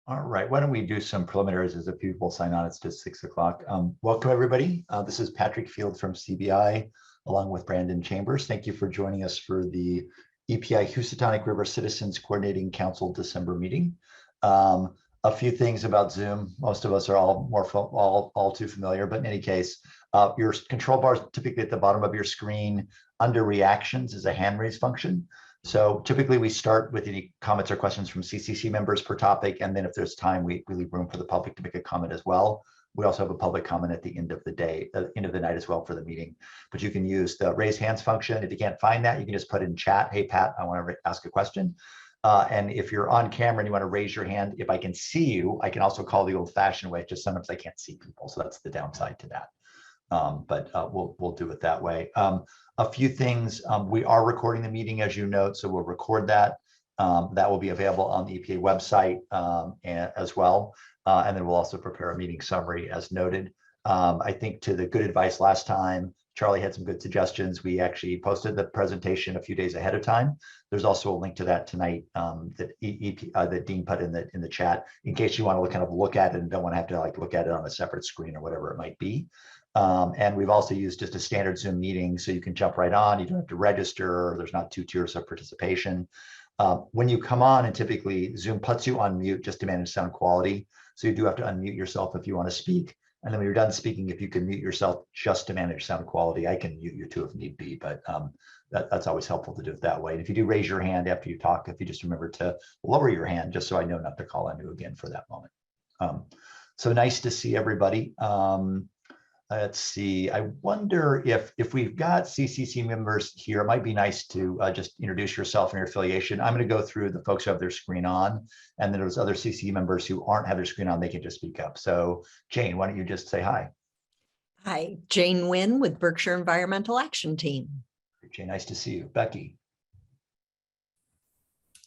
All right, why don't we do some preliminaries as if people sign on? It's just 6 o'clock. Welcome, everybody. This is Patrick Field from CBI, along with Brandon Chambers. Thank you for joining us for the EPA Housatonic River Citizens Coordinating Council December meeting. A few things about Zoom. Most of us are all too familiar, but in any case, your control bar is typically at the bottom of your screen. Under reactions is a hand raise function. So typically we start with any comments or questions from CCC members per topic. And then if there's time, we leave room for the public to make a comment as well. We also have a public comment at the end of the day, end of the night as well for the meeting. But you can use the raise hands function. If you can't find that, you can just put in chat, hey, Pat, I want to ask a question. And if you're on camera and you want to raise your hand, if I can see you, I can also call the old fashioned way, just sometimes I can't see people. So that's the downside to that. But we'll do it that way. A few things, we are recording the meeting, as you note, so we'll record that. That will be available on the EPA website as well. And then we'll also prepare a meeting summary as noted. I think to the good advice last time, Charlie had some good suggestions. We actually posted the presentation a few days ahead of time. There's also a link to that tonight that Dean put in the chat in case you want to kind of look at it and don't want to have to like look at it on a separate screen or whatever it might be. And we've also used just a standard Zoom meeting, so you can jump right on. You don't have to register. There's not 2 tiers of participation. When you come on, and typically Zoom puts you on mute just to manage sound quality. So you do have to unmute yourself if you want to speak. And then when you're done speaking, if you can mute yourself just to manage sound quality, I can mute you too if need be, but that's always helpful to do it that way. And if you do raise your hand after you talk, if you just remember to lower your hand, just so I know not to call on you again for that moment. So nice to see everybody. Let's see, I wonder if we've got CCC members here, it might be nice to just introduce yourself and your affiliation. I'm going to go through the folks who have their screen on, and then there's other CCC members who aren't have their screen on, they can just speak up. So Jane, why don't you just say hi? Hi, Jane Nguyen with Berkshire Environmental Action Team. Jane, nice to see you. Becky.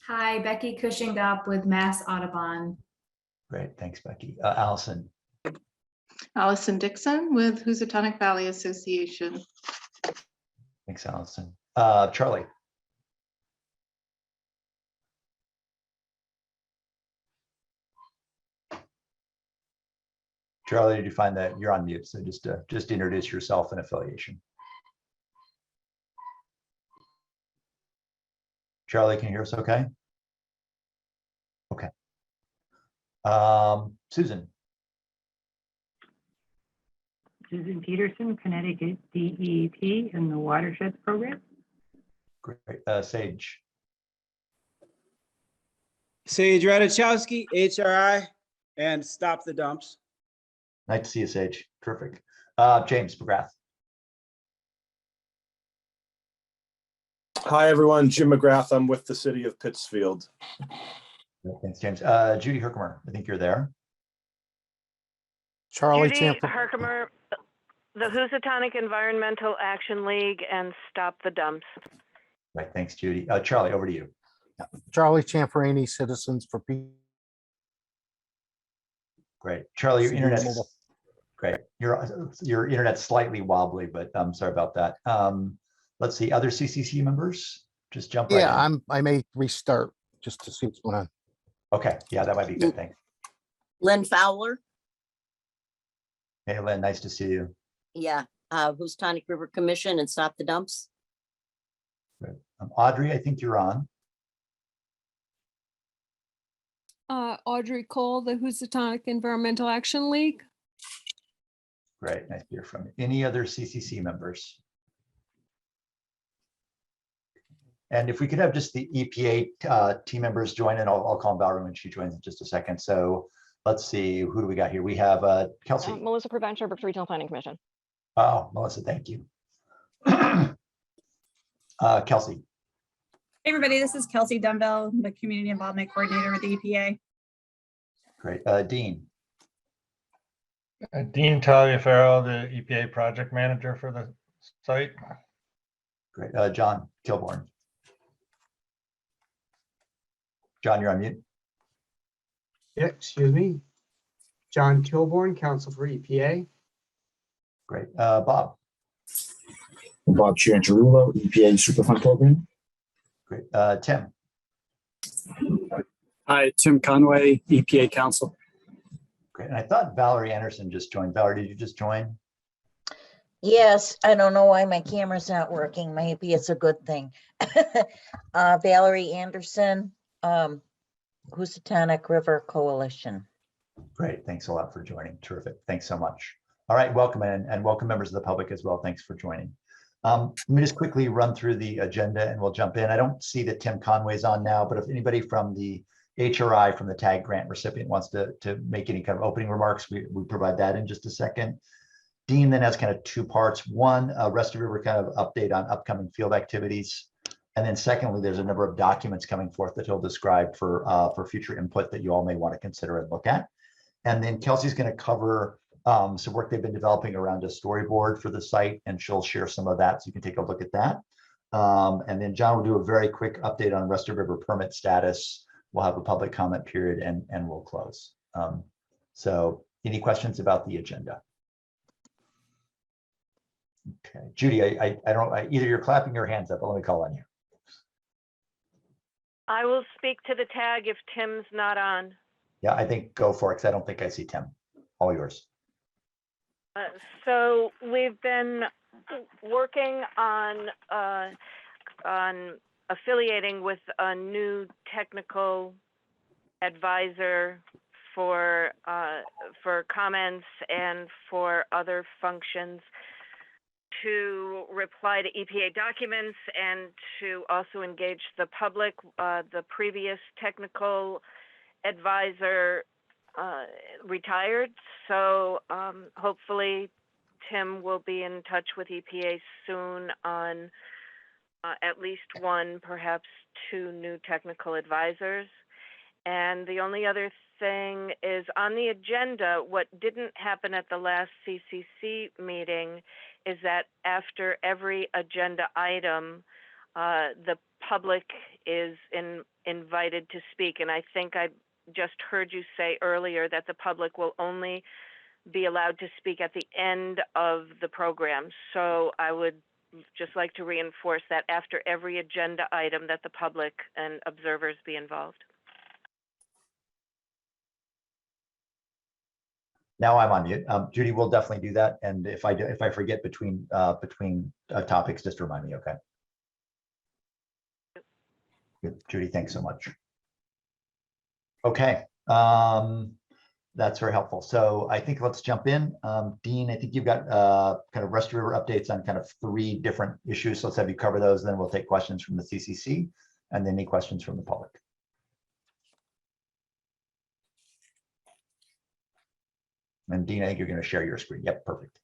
Hi, Becky Cushing up with Mass Audubon. Great, thanks, Becky. Allison. Allison Dixon with Housatonic Valley Association. Thanks, Allison. Charlie. Charlie, did you find that you're on mute? So just introduce yourself and affiliation. Charlie, can you hear us okay? Okay. Susan. Susan Peterson, Connecticut DEP in the Watersheds Program. Great. Sage. Sage Radachowski, HRI, and Stop the Dumps. Nice to see you, Sage. Terrific. James McGrath. Hi, everyone. Jim McGrath. I'm with the city of Pittsfield. Thanks, James. Judy Herkimer, I think you're there. Charlie Judy Herkimer, the Housatonic Environmental Action League, and Stop the Dumps. Right, thanks, Judy. Charlie, over to you. Charlie Champerini, Citizens for Peace. Great, Charlie, your internet. Great, your internet's slightly wobbly, but I'm sorry about that. Let's see, other CCC members, just jump right in. Yeah, I may restart just to see what's going on. Okay, yeah, that might be good. Thanks. Lynn Fowler. Hey, Lynn, nice to see you. Yeah, Housatonic River Commission and Stop the Dumps. Great. Audrey, I think you're on. Audrey Cole, the Housatonic Environmental Action League. Great, nice to hear from you. Any other CCC members? And if we could have just the EPA team members join in, I'll call Valerie when she joins in just a second. So let's see, who do we got here? We have Kelsey. Melissa Preventure, Berkshire Regional Planning Commission. Oh, Melissa, thank you. Kelsey. Hey everybody, this is Kelsey Dunbell, the Community Involvement Coordinator with the EPA. Great. Dean. Dean Taliaferro, the EPA Project Manager for the site. Great. John Kilborn. John, you're on mute. Yeah, excuse me. John Kilborn, Counsel for EPA. Great. Bob. Bob Chiangiarulo, EPA Superfund Program. Great. Tim. Hi, Tim Conway, EPA Counsel. Great. And I thought Valerie Anderson just joined. Valerie, did you just join? Yes, I don't know why my camera's not working. Maybe it's a good thing. Valerie Anderson, Housatonic River Coalition. Great. Thanks a lot for joining. Terrific. Thanks so much. All right. Welcome and welcome members of the public as well. Thanks for joining. Let me just quickly run through the agenda and we'll jump in. I don't see that Tim Conway's on now, but if anybody from the HRI, from the TAG grant recipient wants to make any kind of opening remarks, we provide that in just a second. Dean then has kind of two parts. One, Rusty River kind of update on upcoming field activities. And then secondly, there's a number of documents coming forth that he'll describe for future input that you all may want to consider and look at. And then Kelsey's going to cover some work they've been developing around a storyboard for the site, and she'll share some of that so you can take a look at that. And then John will do a very quick update on Rusty River permit status. We'll have a public comment period and we'll close. So any questions about the agenda? Okay, Judy, I don't know, either you're clapping your hands up, but let me call on you. I will speak to the tag if Tim's not on. Yeah, I think go for it, because I don't think I see Tim. All yours. So we've been working on affiliating with a new technical advisor for comments and for other functions, to reply to EPA documents and to also engage the public. The previous technical advisor retired, so hopefully Tim will be in touch with EPA soon on at least one, perhaps two new technical advisors. And the only other thing is on the agenda, what didn't happen at the last CCC meeting is that after every agenda item, the public is invited to speak. And I think I just heard you say earlier that the public will only be allowed to speak at the end of the program. So I would just like to reinforce that after every agenda item that the public and observers be involved. Now I'm on mute. Judy will definitely do that. And if I forget between topics, just remind me, okay? Good. Judy, thanks so much. Okay, that's very helpful. So I think let's jump in. Dean, I think you've got kind of Rusty River updates on kind of 3 different issues. So let's have you cover those. Then we'll take questions from the CCC and then any questions from the public. And Dean, I think you're going to share your screen. Yep, perfect.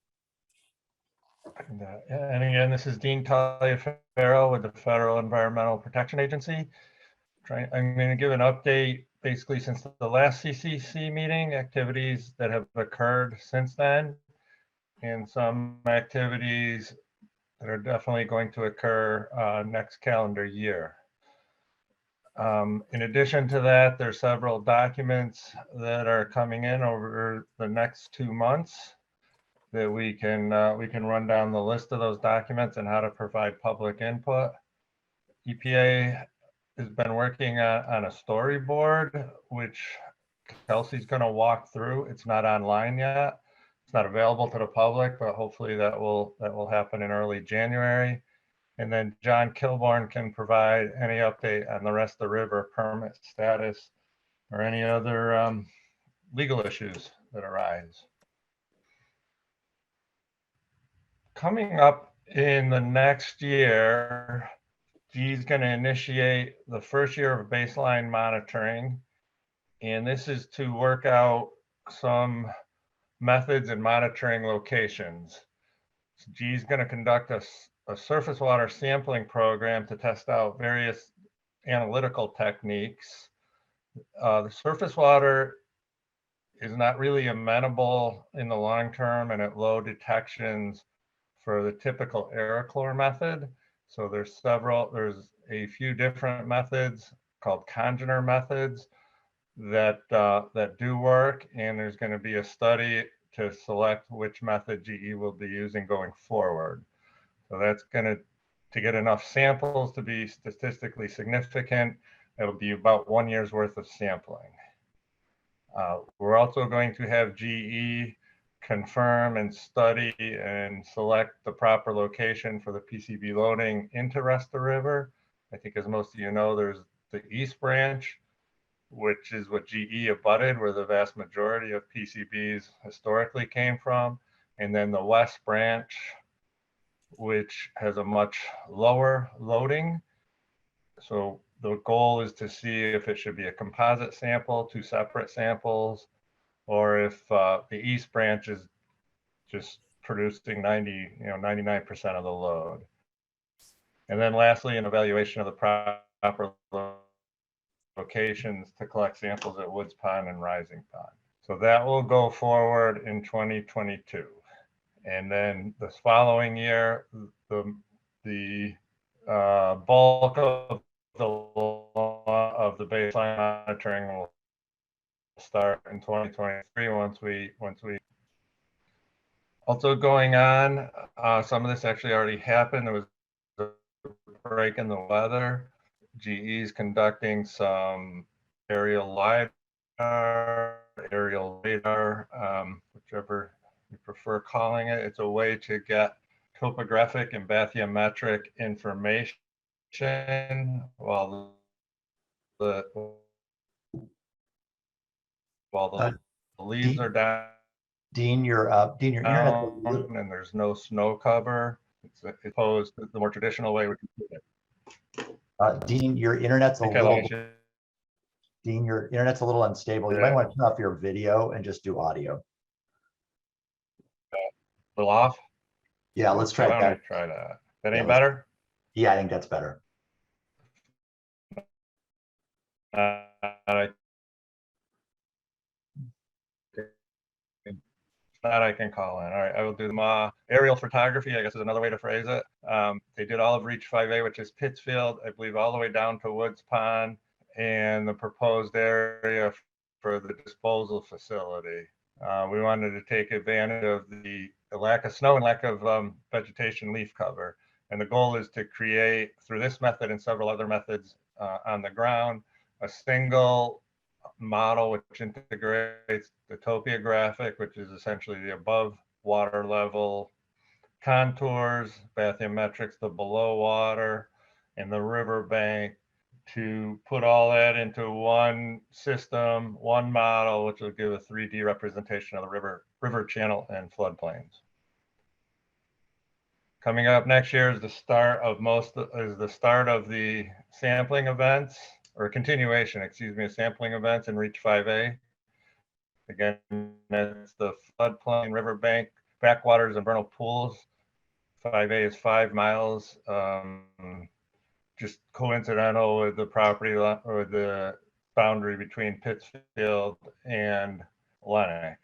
And again, this is Dean Taliaferro with the Federal Environmental Protection Agency. I'm going to give an update basically since the last CCC meeting, activities that have occurred since then, and some activities that are definitely going to occur next calendar year. In addition to that, there's several documents that are coming in over the next 2 months that we can run down the list of those documents and how to provide public input. EPA has been working on a storyboard, which Kelsey's going to walk through. It's not online yet. It's not available to the public, but hopefully that will happen in early January. And then John Kilbourne can provide any update on the rest of the river permit status or any other legal issues that arise. Coming up in the next year, G's going to initiate the first year of baseline monitoring. And this is to work out some methods and monitoring locations. So G's going to conduct a surface water sampling program to test out various analytical techniques. The surface water is not really amenable in the long term and at low detections for the typical aerochlor method. So there's a few different methods called congener methods that do work, and there's going to be a study to select which method GE will be using going forward. So that's going to get enough samples to be statistically significant. It'll be about 1 year's worth of sampling. We're also going to have GE confirm and study and select the proper location for the PCB loading into Resta River. I think as most of you know, there's the East Branch, which is what GE abutted, where the vast majority of PCBs historically came from. And then the West Branch, which has a much lower loading. So the goal is to see if it should be a composite sample, 2 separate samples, or if the East Branch is just producing 99% of the load. And then lastly, an evaluation of the proper locations to collect samples at Woods Pond and Rising Pond. So that will go forward in 2022. And then this following year, the bulk of the baseline monitoring will start in 2023 once we also going on. Some of this actually already happened. There was a break in the weather. GE is conducting some aerial lidar, aerial radar, whichever you prefer calling it. It's a way to get topographic and bathymetric information while the leaves are down. Dean, your internet. And there's no snow cover. It's opposed to the more traditional way we can do it. Dean, your internet's a little. You. Dean, your internet's a little unstable. You might want to turn off your video and just do audio. A little off? Yeah, let's try that. Try that. That ain't better? Yeah, I think that's better. That I can call in. All right, I will do the aerial photography, I guess is another way to phrase it. They did all of Reach 5A, which is Pittsfield, I believe all the way down to Woods Pond, and the proposed area for the disposal facility. We wanted to take advantage of the lack of snow and lack of vegetation leaf cover. And the goal is to create, through this method and several other methods on the ground, a single model which integrates the topographic, which is essentially the above water level contours, bathymetrics, the below water, and the riverbank, to put all that into one system, one model, which will give a 3D representation of the river channel and floodplains. Coming up next year is the start of the sampling events, or continuation, excuse me, of sampling events in Reach 5A. Again, that's the floodplain, riverbank, backwaters, and vernal pools. 5A is 5 miles, just coincidental with the property line or the boundary between Pittsfield and Lenox.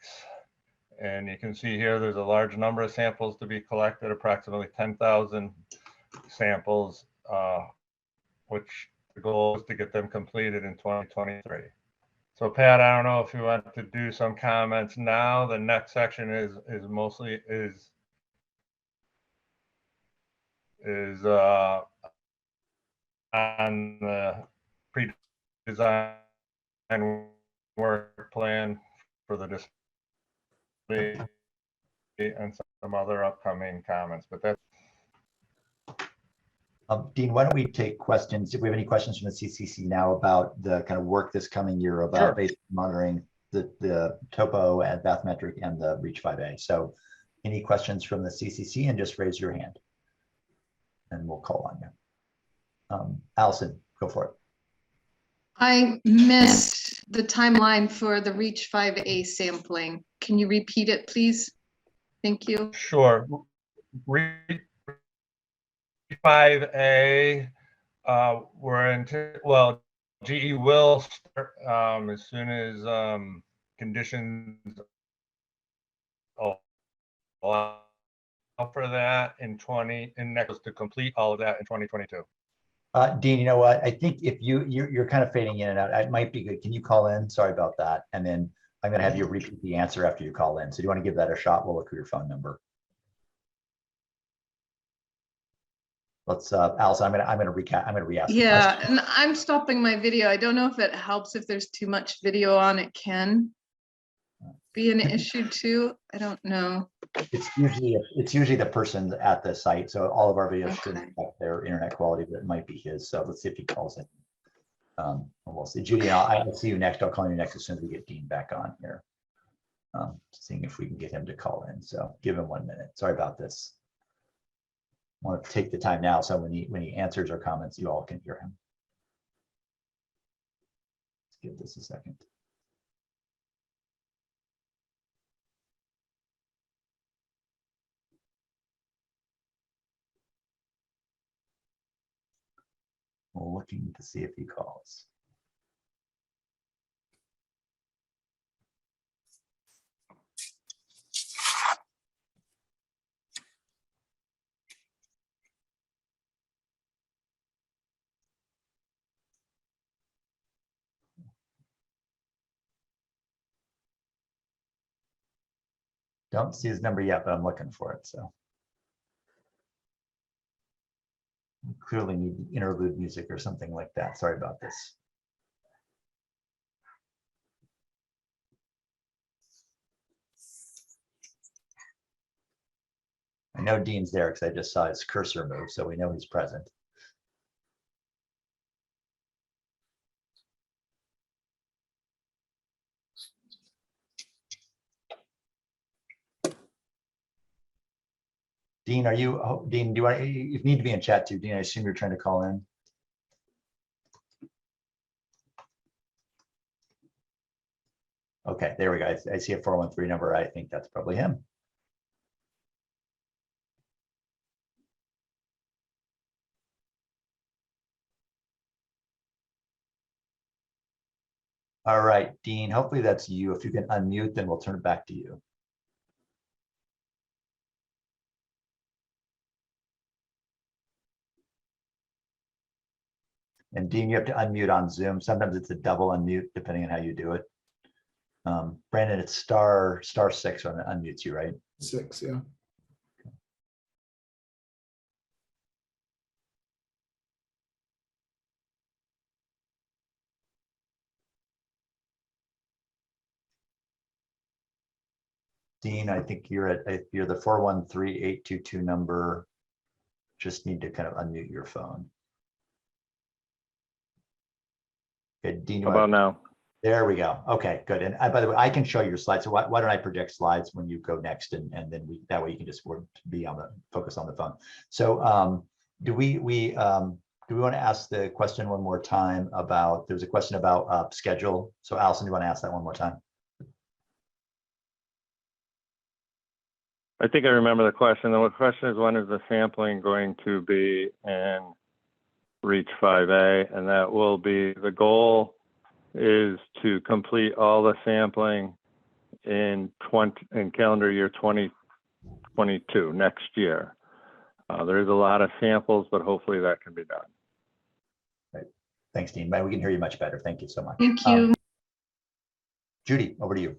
And you can see here, there's a large number of samples to be collected, approximately 10,000 samples, which the goal is to get them completed in 2023. So Pat, I don't know if you want to do some comments now. The next section is mostly on the pre-design work plan for the display and some other upcoming comments, but that's. Dean, why don't we take questions? If we have any questions from the CCC now about the kind of work this coming year about basic monitoring the topo and bathymetric and the Reach 5A. So any questions from the CCC, and just raise your hand and we'll call on you. Allison, go for it. I missed the timeline for the Reach 5A sampling. Can you repeat it, please? Thank you. Sure. Reach 5A, GE will start as soon as conditions allow for that in next to complete all of that in 2022. Dean, you know what? I think if you're kind of fading in and out, it might be good. Can you call in? Sorry about that. And then I'm going to have you repeat the answer after you call in. So do you want to give that a shot? We'll look for your phone number. let's, Allison, I'm gonna recap, I'm gonna re-ask. the Yeah, question. and I'm stopping my video. I don't know if it helps if there's too much video on. It can be an issue too. I don't know. It's usually the person at the site. So all of our videos should Okay. have their internet quality, but it might be his. So let's see if he calls in. And we'll see. Judy, I'll see you next. I'll call you next as soon as we get Dean back on here. Seeing if we can get him to call in. So give him 1 minute. Sorry about this. I want to take the time now so when he answers our comments, you all can hear him. Let's give this a second. Looking to see if he calls. Don't see his number yet, but I'm looking for it. So we clearly need interlude music or something like that. Sorry about this. I know Dean's there because I just saw his cursor move, so we know he's present. Dean, are you, oh, Dean, do you want, you need to be in chat too, Dean, I assume you're trying to call in. Okay, there we go. I see a 413 number. I think that's probably him. All right, Dean, hopefully that's you. If you can unmute, then we'll turn it back to you. And Dean, you have to unmute on Zoom. Sometimes it's a double unmute, depending on how you do it. Brandon, it's *6 when it unmutes you, right? 6, yeah. Dean, I think you're the 413-822 number. Just need to kind of unmute your phone. Okay, Dean. How about now? There we go. Okay, good. And by the way, I can show your slides. So why don't I project slides when you go next, and then that way you can just be on the focus on the phone. So do we want to ask the question one more time about? There's a question about schedule. So Allison, do you want to ask that one more time? I think I remember the question. The question is, when is the sampling going to be in Reach 5A? And that will be, the goal is to complete all the sampling in calendar year 2022, next year. There is a lot of samples, but hopefully that can be done. Right. Thanks, Dean. We can hear you much better. Thank you so much. Thank you. Judy, over to you.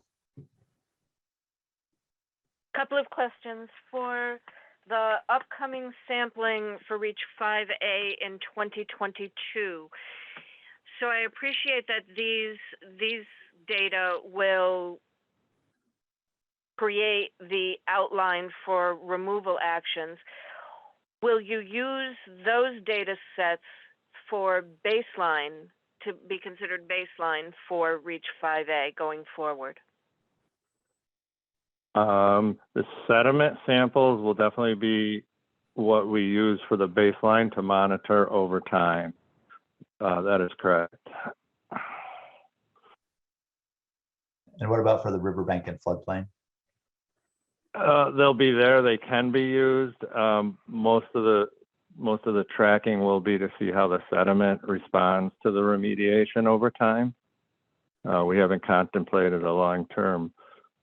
Couple of questions for the upcoming sampling for Reach 5A in 2022. So I appreciate that these data will create the outline for removal actions. Will you use those data sets for baseline, to be considered baseline for Reach 5A going forward? The sediment samples will definitely be what we use for the baseline to monitor over time. That is correct. And what about for the riverbank and floodplain? They'll be there. They can be used. Most of the tracking will be to see how the sediment responds to the remediation over time. We haven't contemplated a long-term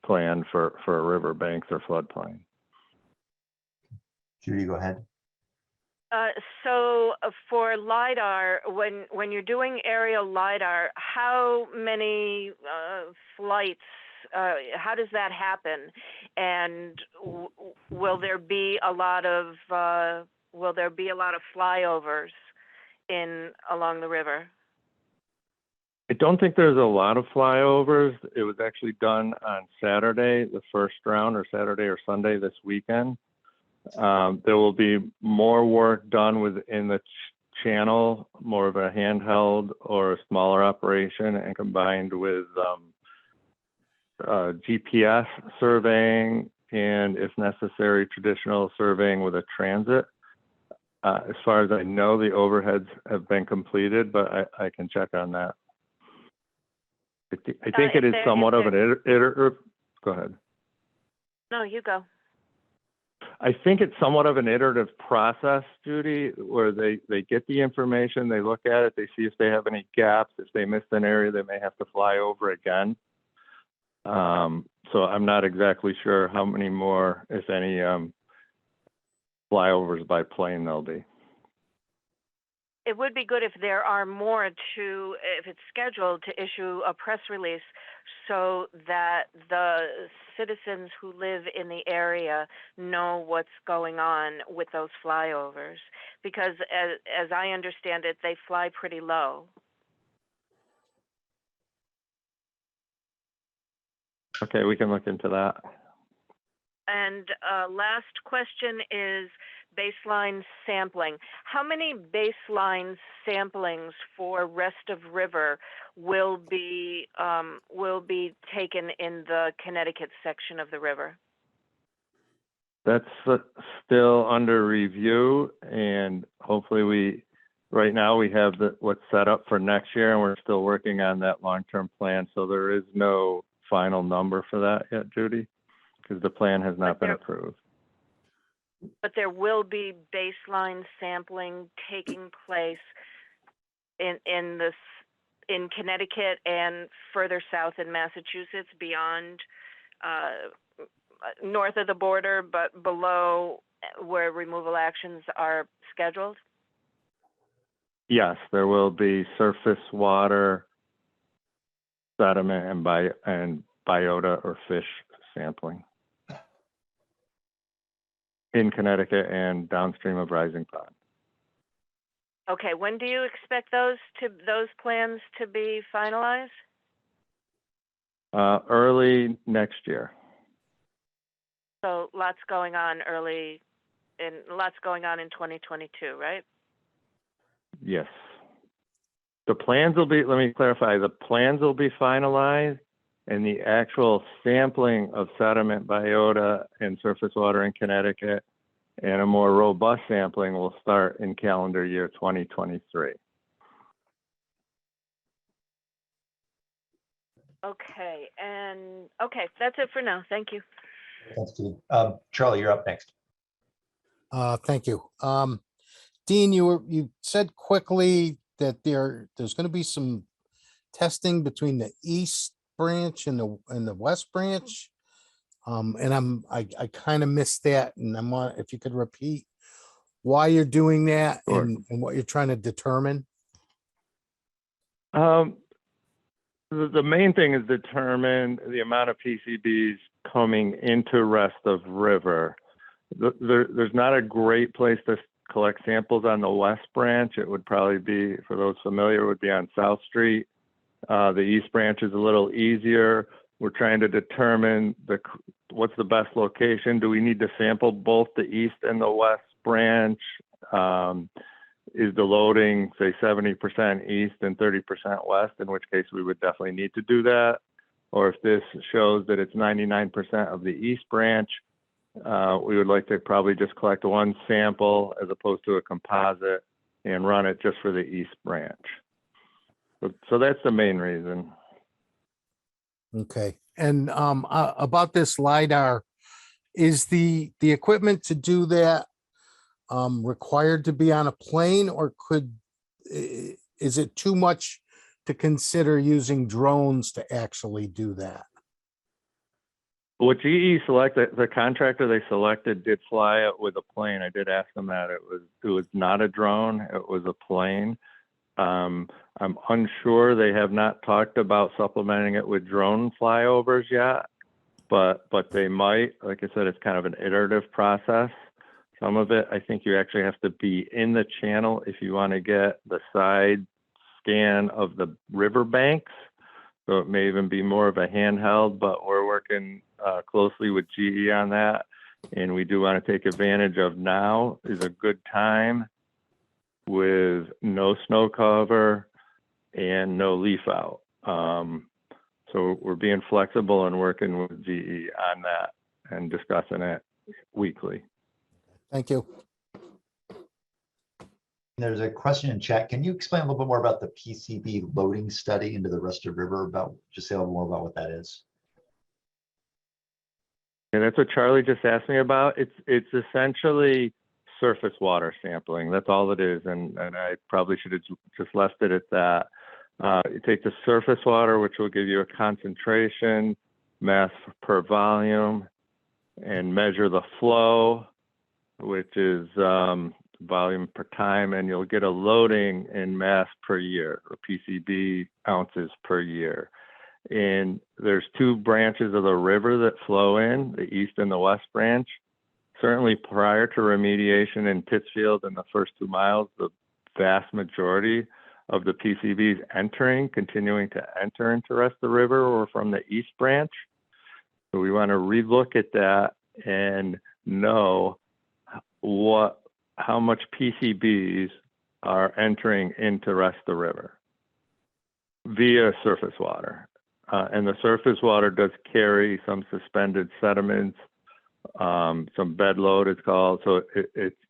plan for riverbanks or floodplain. Judy, go ahead. So for LiDAR, when you're doing aerial LiDAR, how many flights, how does that happen? And will there be a lot of Will there be a lot of flyovers along the river? I don't think there's a lot of flyovers. It was actually done on Saturday, the first round, or Saturday or Sunday this weekend. There will be more work done within the channel, more of a handheld or a smaller operation, and combined with GPS surveying and, if necessary, traditional surveying with a transit. As far as I know, the overheads have been completed, but I can check on that. I think it is somewhat of an iterative. Go ahead. No, you go. I think it's somewhat of an iterative process, Judy, where they get the information, they look at it, they see if they have any gaps. If they missed an area, they may have to fly over again. So I'm not exactly sure how many more, if any, flyovers by plane there'll be. It would be good if there are more if it's scheduled to issue a press release so that the citizens who live in the area know what's going on with those flyovers. Because as I understand it, they fly pretty low. Okay, we can look into that. And last question is baseline sampling. How many baseline samplings for rest of river will be taken in the Connecticut section of the river? That's still under review, and hopefully right now we have what's set up for next year, and we're still working on that long-term plan. So there is no final number for that yet, Judy, because the plan has not been approved. But there will be baseline sampling taking place in Connecticut and further south in Massachusetts, beyond north of the border, but below where removal actions are scheduled? Yes, there will be surface water, sediment, and biota or fish sampling in Connecticut and downstream of Rising Pond. Okay, when do you expect those plans to be finalized? Early next year. So lots going on in 2022, right? Yes. The plans will be, let me clarify, the plans will be finalized, and the actual sampling of sediment, biota, and surface water in Connecticut and a more robust sampling will start in calendar year 2023. Okay, that's it for now. Thank you. Thanks, Judy. Charlie, you're up next. Thank you. Dean, you said quickly that there's going to be some testing between the east branch and the west branch. And I kind of missed that, and if you could repeat why you're doing that. Sure. and what you're trying to determine. The main thing is determine the amount of PCBs coming into rest of river. There's not a great place to collect samples on the west branch. It would probably be, for those familiar, would be on South Street. The east branch is a little easier. We're trying to determine what's the best location. Do we need to sample both the east and the west branch? Is the loading, say, 70% east and 30% west, in which case we would definitely need to do that. Or if this shows that it's 99% of the east branch, we would like to probably just collect one sample as opposed to a composite and run it just for the east branch. So that's the main reason. Okay. And about this LiDAR, is the equipment to do that required to be on a plane, or is it too much to consider using drones to actually do that? What GE selected, the contractor they selected did fly it with a plane. I did ask them that. It was not a drone, it was a plane. I'm unsure. They have not talked about supplementing it with drone flyovers yet, but they might. Like I said, it's kind of an iterative process. Some of it, I think you actually have to be in the channel if you want to get the side scan of the river banks. So it may even be more of a handheld, but we're working closely with GE on that. And we do want to take advantage of now is a good time with no snow cover and no leaf out. So we're being flexible and working with GE on that and discussing it weekly. Thank you. There's a question in chat. Can you explain a little bit more about the PCB loading study into the Rusted River? Just say a little more about what that is. And that's what Charlie just asked me about. It's essentially surface water sampling. That's all it is. And I probably should have just left it at that. You take the surface water, which will give you a concentration, mass per volume, and measure the flow, which is volume per time, and you'll get a loading in mass per year, or PCB ounces per year. And there's two branches of the river that flow in, the east and the west branch. Certainly prior to remediation in Pittsfield in the first 2 miles, the vast majority of the PCBs continuing to enter into rest of the river or from the east branch. So we want to relook at that and know how much PCBs are entering into rest of the river via surface water. And the surface water does carry some suspended sediments, some bed load it's called. So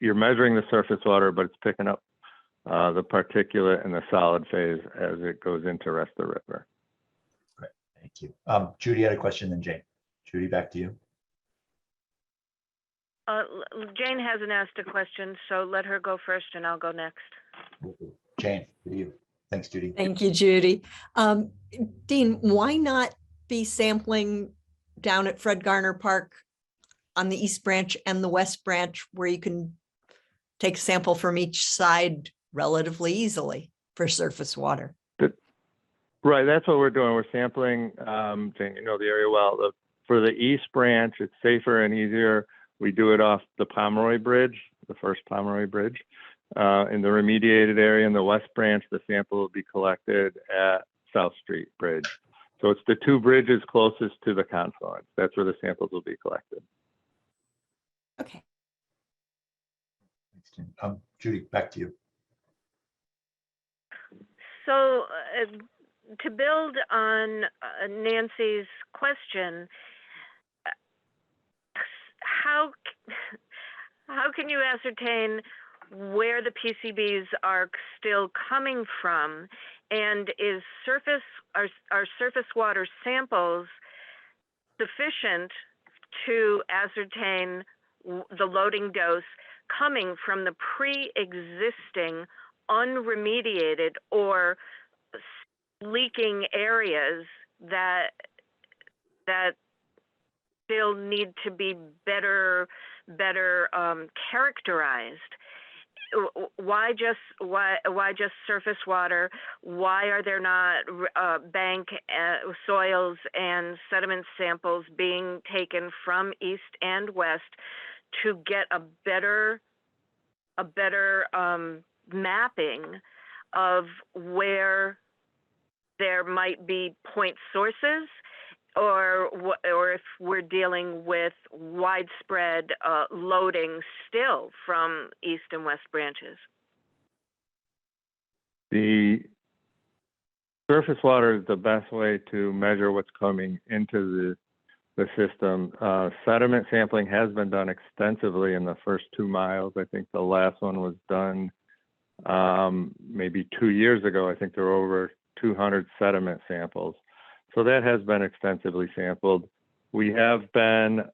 you're measuring the surface water, but it's picking up the particulate and the solid phase as it goes into rest of the river. Great, thank you. Judy had a question, then Jane. Judy, back to you. Jane hasn't asked a question, so let her go first and I'll go next. Jane, to you. Thanks, Judy. Thank you, Judy. Dean, why not be sampling down at Fred Garner Park on the East Branch and the West Branch, where you can take a sample from each side relatively easily for surface water? Right, that's what we're doing. We're sampling, Jane, you know the area well. For the East Branch, it's safer and easier. We do it off the Pomeroy Bridge, the first Pomeroy Bridge. In the remediated area in the West Branch, the sample will be collected at South Street Bridge. So it's the two bridges closest to the confluence. That's where the samples will be collected. Okay. Thanks, Jane. Judy, back to you. So to build on Nancy's question, how can you ascertain where the PCBs are still coming from, and are surface water samples sufficient to ascertain the loading dose coming from the pre-existing unremediated or leaking areas that still need to be better characterized? Why just surface water? Why are there not bank soils and sediment samples being taken from east and west to get a better mapping of where there might be point sources, or if we're dealing with widespread loading still from east and west branches? The surface water is the best way to measure what's coming into the system. Sediment sampling has been done extensively in the first 2 miles. I think the last one was done maybe 2 years ago. I think there were over 200 sediment samples. So that has been extensively sampled. EPA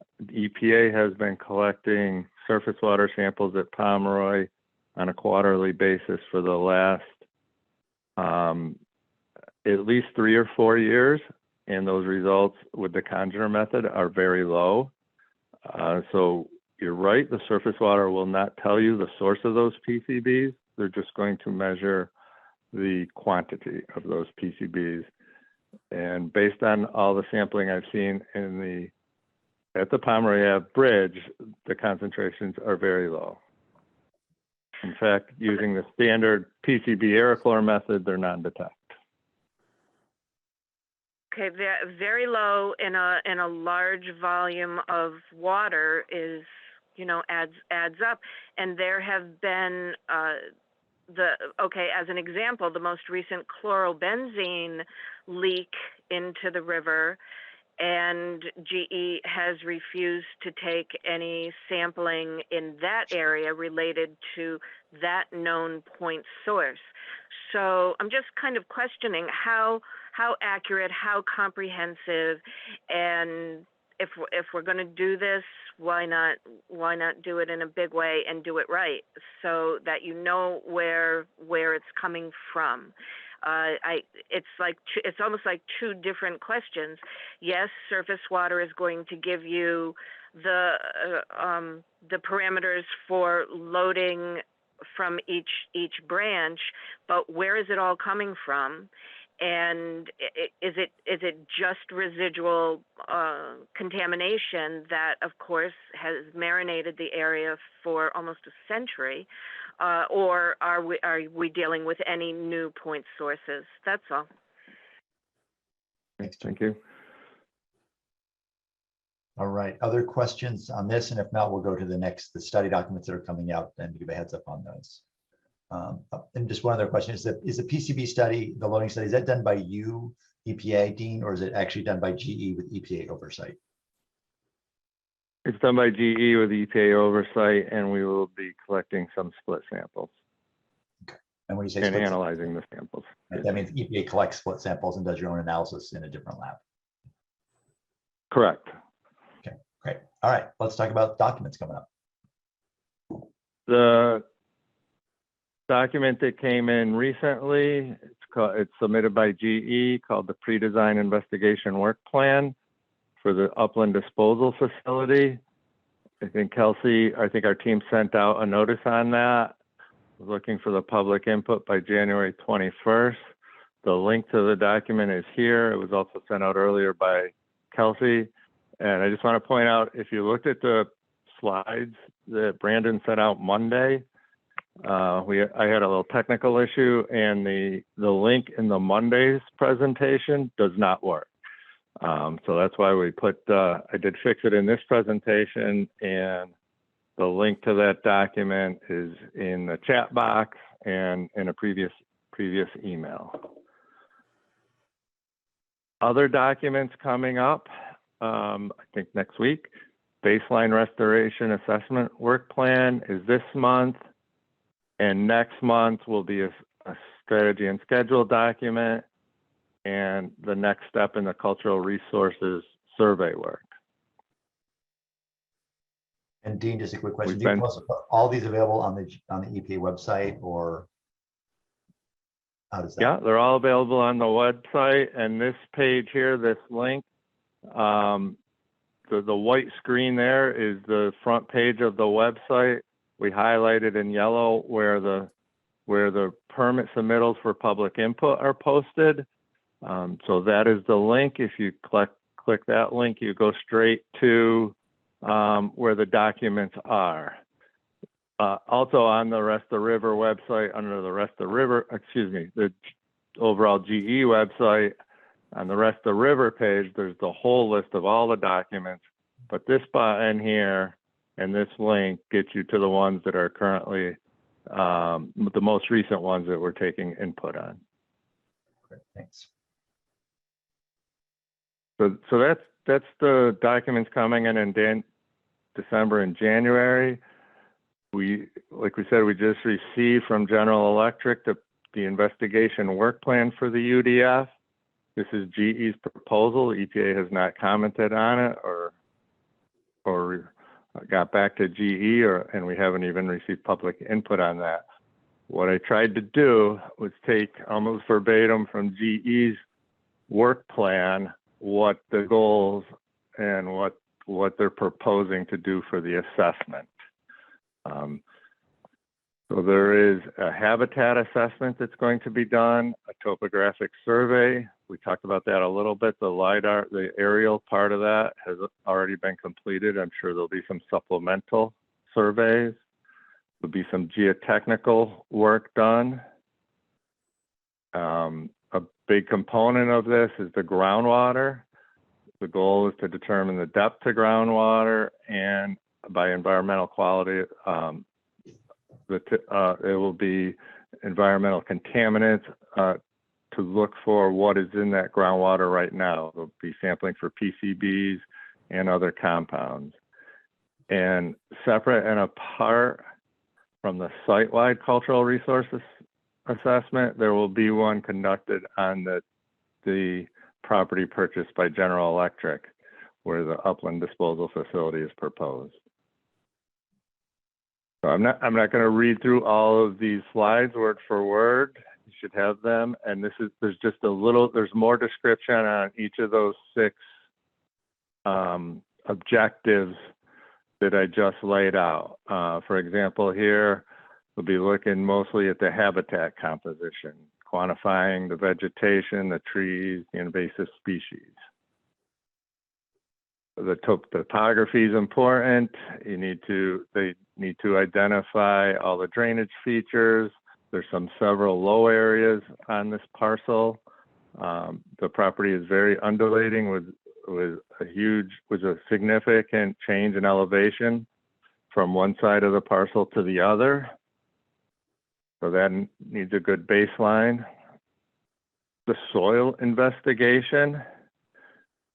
has been collecting surface water samples at Pomeroy on a quarterly basis for the last at least 3 or 4 years. And those results with the congener method are very low. So you're right, the surface water will not tell you the source of those PCBs. They're just going to measure the quantity of those PCBs. And based on all the sampling I've seen in the at the Pomeroy Ave Bridge, the concentrations are very low. In fact, using the standard PCB aerochlor method, they're non-detect. Okay, very low in a large volume of water is, you know, adds up. And there have been as an example, the most recent chlorobenzene leak into the river, and GE has refused to take any sampling in that area related to that known point source. So I'm just kind of questioning how accurate, how comprehensive, and if we're going to do this, why not do it in a big way and do it right, so that you know where it's coming from. It's almost like two different questions. Yes, surface water is going to give you the parameters for loading from each branch, but where is it all coming from? And is it just residual contamination that, of course, has marinated the area for almost a century, or are we dealing with any new point sources? That's all. Thanks. Thank you. All right, other questions on this? And if not, we'll go to the study documents that are coming out and give a heads up on those. And just one other question, is the PCB study, the loading study, is that done by you, EPA, Dean, or is it actually done by GE with EPA oversight? It's done by GE with EPA oversight, and we will be collecting some split samples. Okay. And when you say and split analyzing the samples. That means EPA collects split samples and does your own analysis in a different lab. Correct. Okay, great. All right, let's talk about documents coming up. The document that came in recently, it's submitted by GE, called the Pre-Design Investigation Work Plan for the Upland Disposal Facility. I think Kelsey, our team sent out a notice on that. We're looking for the public input by January 21st. The link to the document is here. It was also sent out earlier by Kelsey. And I just want to point out, if you looked at the slides that Brandon sent out Monday, I had a little technical issue, and the link in the Monday's presentation does not work. So that's why we put, I did fix it in this presentation, and the link to that document is in the chat box and in a previous email. Other documents coming up, I think next week. Baseline Restoration Assessment Work Plan is this month. And next month will be a strategy and schedule document, and the next step in the cultural resources survey work. And Dean, just a quick question: do you post all these available on the EPA website, or how does that? Yeah, they're all available on the website. And this page here, this link, the white screen there is the front page of the website. We highlighted in yellow where the permit submittals for public input are posted. So that is the link. If you click that link, you go straight to where the documents are. Also on the Rest of the River website, under the Rest of the River, the overall GE website, on the Rest of the River page, there's the whole list of all the documents. But this button here and this link gets you to the ones that are currently the most recent ones that we're taking input on. Great, thanks. So that's the documents coming in December and January. Like we said, we just received from General Electric the investigation work plan for the UDF. This is GE's proposal. EPA has not commented on it or got back to GE, and we haven't even received public input on that. What I tried to do was take almost verbatim from GE's work plan what the goals and what they're proposing to do for the assessment. So there is a habitat assessment that's going to be done, a topographic survey We talked about that a little bit. The LiDAR, the aerial part of that has already been completed. I'm sure there'll be some supplemental surveys. There'll be some geotechnical work done. A big component of this is the groundwater. The goal is to determine the depth to groundwater, and by environmental quality, it will be environmental contaminants to look for what is in that groundwater right now. We'll be sampling for PCBs and other compounds. And separate and apart from the site-wide cultural resources assessment, there will be one conducted on the property purchased by General Electric, where the Upland disposal facility is proposed. So I'm not going to read through all of these slides word for word. You should have them. And there's just a little, there's more description on each of those 6 objectives that I just laid out. For example, here, we'll be looking mostly at the habitat composition, quantifying the vegetation, the trees, the invasive species. The topography is important. They need to identify all the drainage features. There's several low areas on this parcel. The property is very undulating with a significant change in elevation from one side of the parcel to the other. So that needs a good baseline. The soil investigation.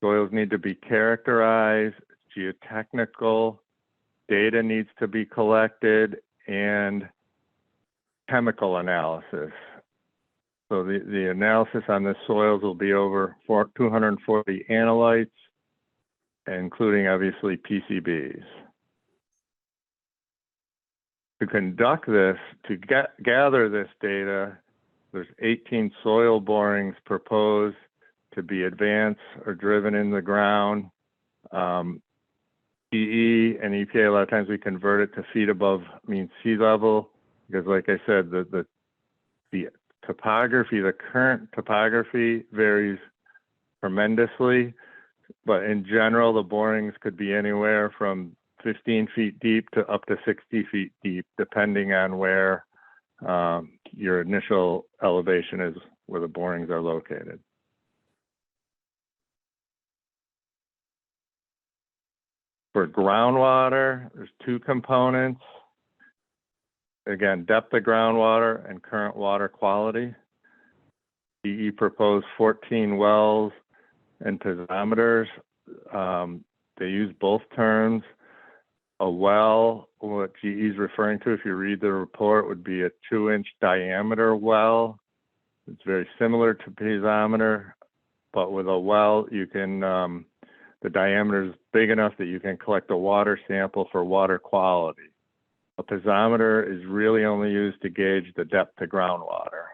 Soils need to be characterized, geotechnical, data needs to be collected, and chemical analysis. So the analysis on the soils will be over 240 analytes, including obviously PCBs. To conduct this, to gather this data, there's 18 soil borings proposed to be advanced or driven in the ground. EE and EPA, a lot of times we convert it to feet above mean sea level, because like I said, the topography, the current topography varies tremendously, but in general, the borings could be anywhere from 15 feet deep to up to 60 feet deep, depending on where your initial elevation is, where the borings are located. For groundwater, there's 2 components. Again, depth of groundwater and current water quality. DE proposed 14 wells and piezometers. They use both terms. A well, what GE is referring to, if you read the report, would be a 2-inch diameter well. It's very similar to piezometer, but with a well, you can, the diameter is big enough that you can collect a water sample for water quality. A piezometer is really only used to gauge the depth to groundwater.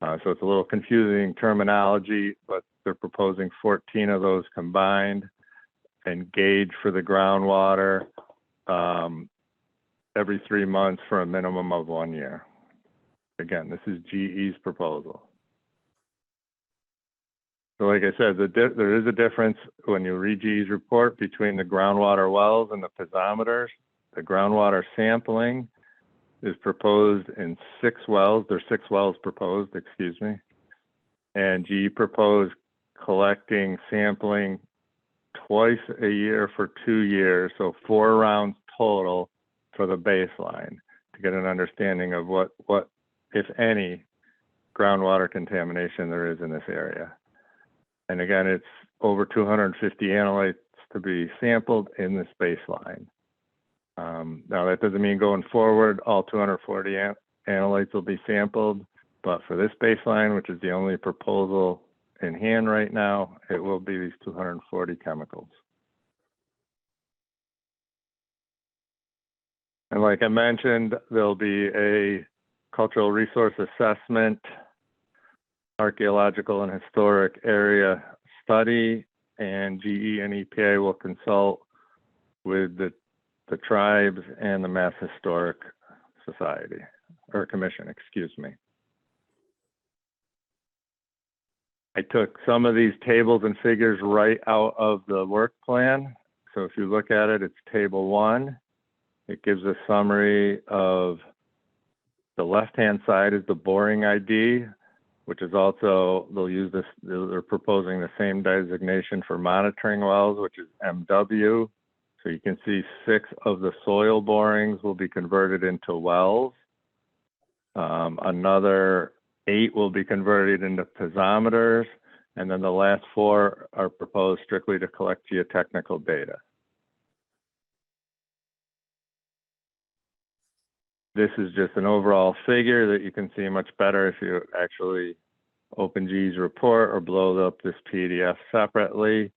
So it's a little confusing terminology, but they're proposing 14 of those combined and gauge for the groundwater every 3 months for a minimum of 1 year. Again, this is GE's proposal. So like I said, there is a difference when you read GE's report between the groundwater wells and the piezometers. The groundwater sampling is proposed in 6 wells. There's 6 wells proposed, excuse me. And GE proposed collecting sampling twice a year for 2 years, so 4 rounds total for the baseline to get an understanding of what if any, groundwater contamination there is in this area. And again, it's over 250 analytes to be sampled in this baseline. Now that doesn't mean going forward, all 240 analytes will be sampled, but for this baseline, which is the only proposal in hand right now, it will be these 240 chemicals. And like I mentioned, there'll be a cultural resource assessment, archaeological and historic area study, and GE and EPA will consult with the tribes and the Mass Historic Society, or Commission, excuse me. I took some of these tables and figures right out of the work plan. So if you look at it, it's table 1. It gives a summary of the left-hand side is the boring ID, which is also, they'll use this, they're proposing the same designation for monitoring wells, which is MW. So you can see 6 of the soil borings will be converted into wells. Another 8 will be converted into piezometers, and then the last 4 are proposed strictly to collect geotechnical data. This is just an overall figure that you can see much better if you actually open G's report or blow up this PDF separately.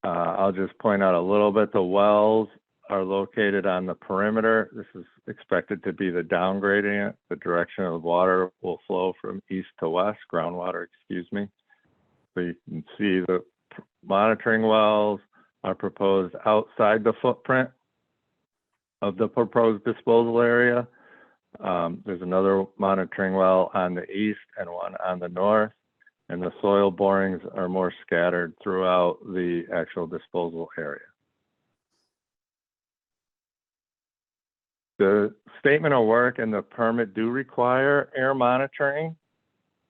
I'll just point out a little bit. The wells are located on the perimeter. This is expected to be the down gradient. The direction of the water will flow from east to west, groundwater, excuse me. So you can see the monitoring wells are proposed outside the footprint of the proposed disposal area. There's another monitoring well on the east and one on the north, and the soil borings are more scattered throughout the actual disposal area. The statement of work and the permit do require air monitoring.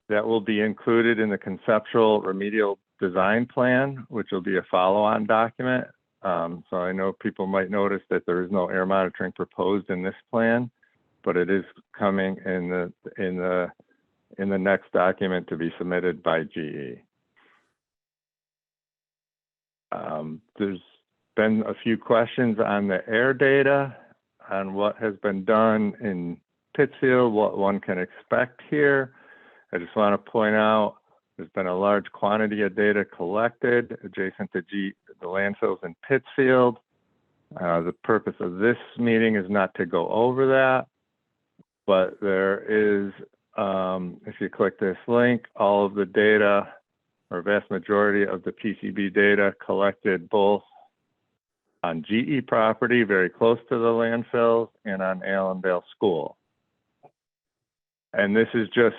That will be included in the conceptual remedial design plan, which will be a follow-on document. So I know people might notice that there is no air monitoring proposed in this plan, but it is coming in the next document to be submitted by GE. There's been a few questions on the air data, on what has been done in Pittsfield, what one can expect here. I just want to point out there's been a large quantity of data collected adjacent to the landfills in Pittsfield. The purpose of this meeting is not to go over that, but there is, if you click this link, all of the data, or vast majority of the PCB data collected both on GE property, very close to the landfills, and on Allendale School. And this is just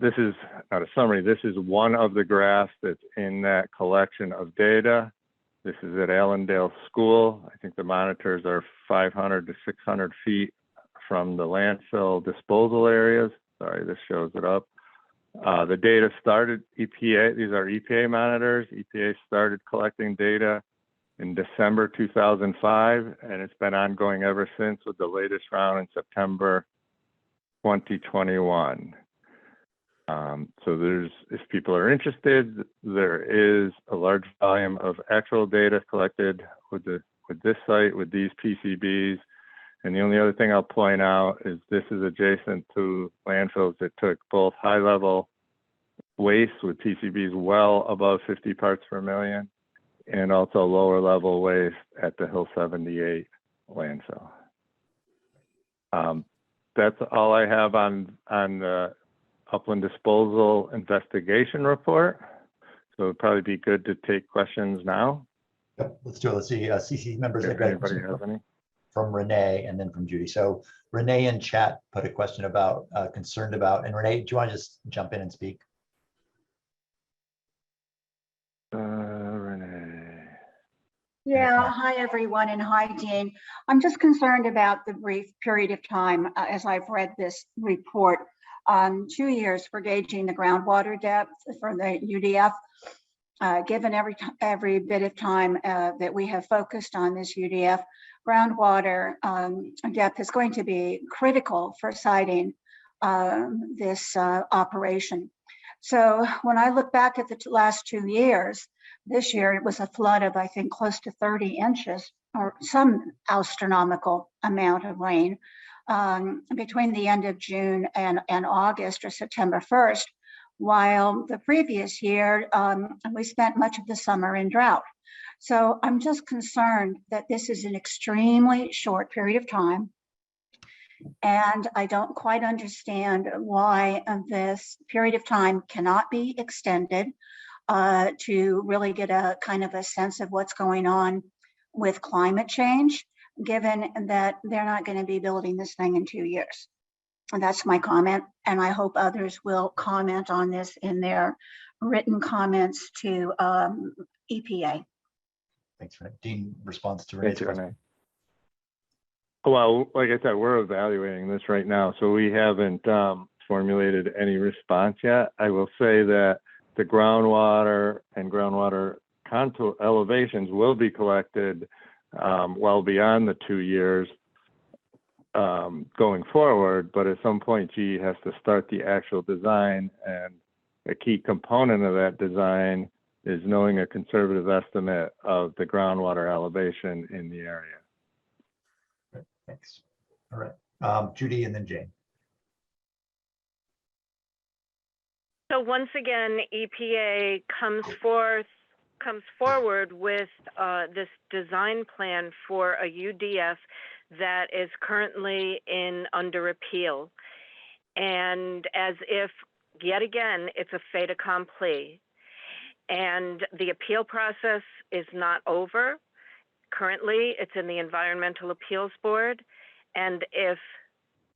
this is not a summary, this is one of the graphs that's in that collection of data. This is at Allendale School. I think the monitors are 500 to 600 feet from the landfill disposal areas. Sorry, this shows it up. The data started, EPA, these are EPA monitors. EPA started collecting data in December 2005, and it's been ongoing ever since, with the latest round in September 2021. So there's, if people are interested, there is a large volume of actual data collected with this site, with these PCBs. And the only other thing I'll point out is this is adjacent to landfills that took both high-level waste with PCBs well above 50 parts per million, and also lower-level waste at the Hill 78 landfill. That's all I have on the Upland Disposal Investigation Report. So it'd probably be good to take questions now. Yep, let's do it. Let's see, CC members. If anybody has any. From Renee and then from Judy. So Renee in chat put a question about, concerned about, and Renee, do you want to just jump in and speak? Renee. Yeah, hi everyone, and hi Dean. I'm just concerned about the brief period of time as I've read this report. 2 years for gauging the groundwater depth for the UDF. Given every bit of time that we have focused on this UDF, groundwater depth is going to be critical for siting this operation. So when I look back at the last 2 years, this year it was a flood of, I think, close to 30 inches, or some astronomical amount of rain between the end of June and August or September 1st, while the previous year, we spent much of the summer in drought. So I'm just concerned that this is an extremely short period of time. And I don't quite understand why this period of time cannot be extended to really get a kind of a sense of what's going on with climate change, given that they're not going to be building this thing in 2 years. And that's my comment, and I hope others will comment on this in their written comments to EPA. Thanks, Renee. Dean, response to Thank Renee's you, question. Renee. Well, like I said, we're evaluating this right now, so we haven't formulated any response yet. I will say that the groundwater and groundwater contour elevations will be collected well beyond the 2 years going forward, but at some point GE has to start the actual design, and a key component of that design is knowing a conservative estimate of the groundwater elevation in the area. Great, thanks. All right, Judy and then Jane. So once again, EPA comes forward with this design plan for a UDF that is currently under appeal. And as if, yet again, it's a fait accompli. And the appeal process is not over. Currently, it's in the Environmental Appeals Board. And if,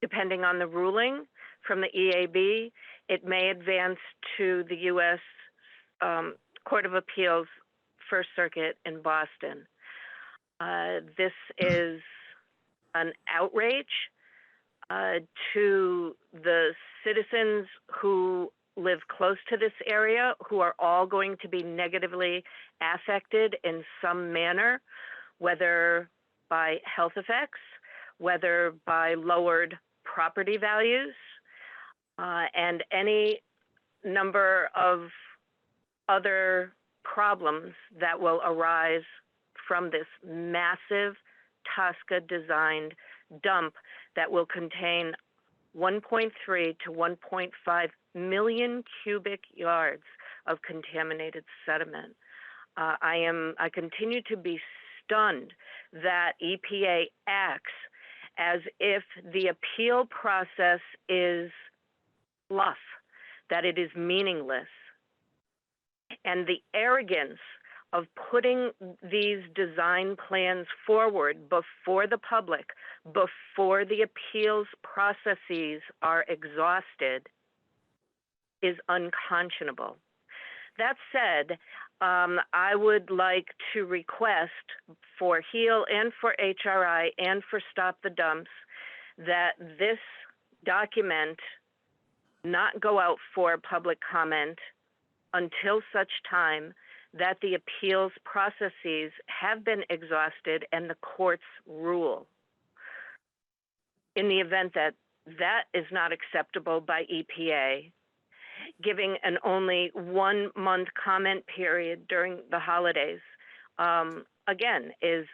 depending on the ruling from the EAB, it may advance to the U.S. Court of Appeals, First Circuit in Boston. This is an outrage to the citizens who live close to this area, who are all going to be negatively affected in some manner, whether by health effects, whether by lowered property values, and any number of other problems that will arise from this massive TSCA designed dump that will contain 1.3 to 1.5 million cubic yards of contaminated sediment. I continue to be stunned that EPA acts as if the appeal process is fluff, that it is meaningless. And the arrogance of putting these design plans forward before the public, before the appeals processes are exhausted, is unconscionable. That said, I would like to request for HEAL and for HRI and for Stop the Dumps that this document not go out for public comment until such time that the appeals processes have been exhausted and the courts rule. In the event that that is not acceptable by EPA, giving an only 1 month comment period during the holidays, again, is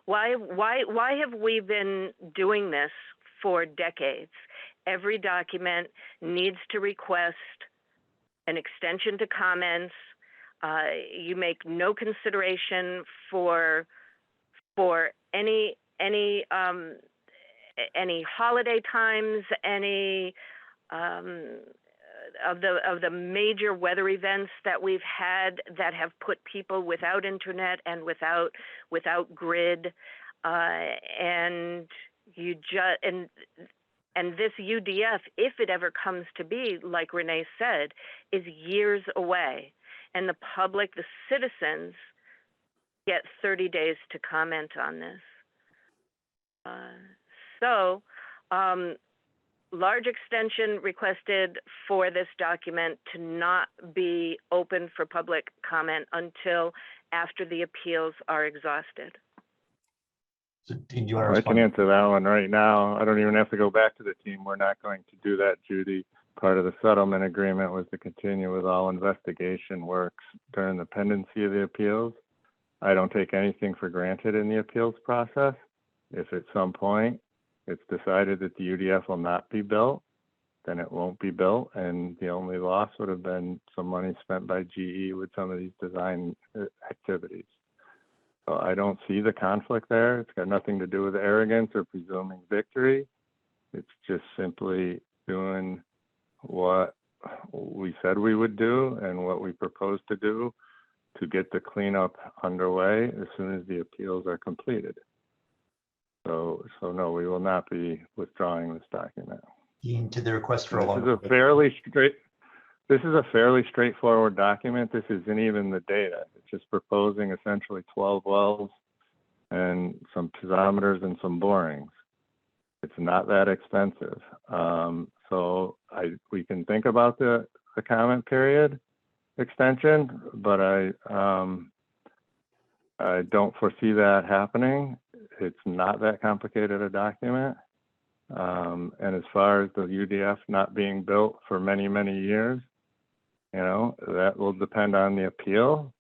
why have we been doing this for decades? Every document needs to request an extension to comments. You make no consideration for any holiday times, any of the major weather events that we've had that have put people without internet and without grid, and you just and this UDF, if it ever comes to be, like Renee said, is years away, and the public, the citizens, get 30 days to comment on this. Large extension requested for this document to not be open for public comment until after the appeals are exhausted. So, Dean, do you want to I respond? can answer that one right now. I don't even have to go back to the team. We're not going to do that, Judy. Part of the settlement agreement was to continue with all investigation works during the pendency of the appeals. I don't take anything for granted in the appeals process. If at some point it's decided that the UDF will not be built, then it won't be built, and the only loss would have been some money spent by GE with some of these design activities. So I don't see the conflict there. It's got nothing to do with arrogance or presuming victory. It's just simply doing what we said we would do and what we proposed to do to get the cleanup underway as soon as the appeals are completed. So no, we will not be withdrawing this document. Dean, to the request for a This is longer. a fairly straight. This is a fairly straightforward document. This isn't even the data. It's just proposing essentially 12 wells and some piezometers and some borings. It's not that expensive. So we can think about the comment period extension, but I don't foresee that happening. It's not that complicated a document. And as far as the UDF not being built for many, many years, you know, that will depend on the appeal,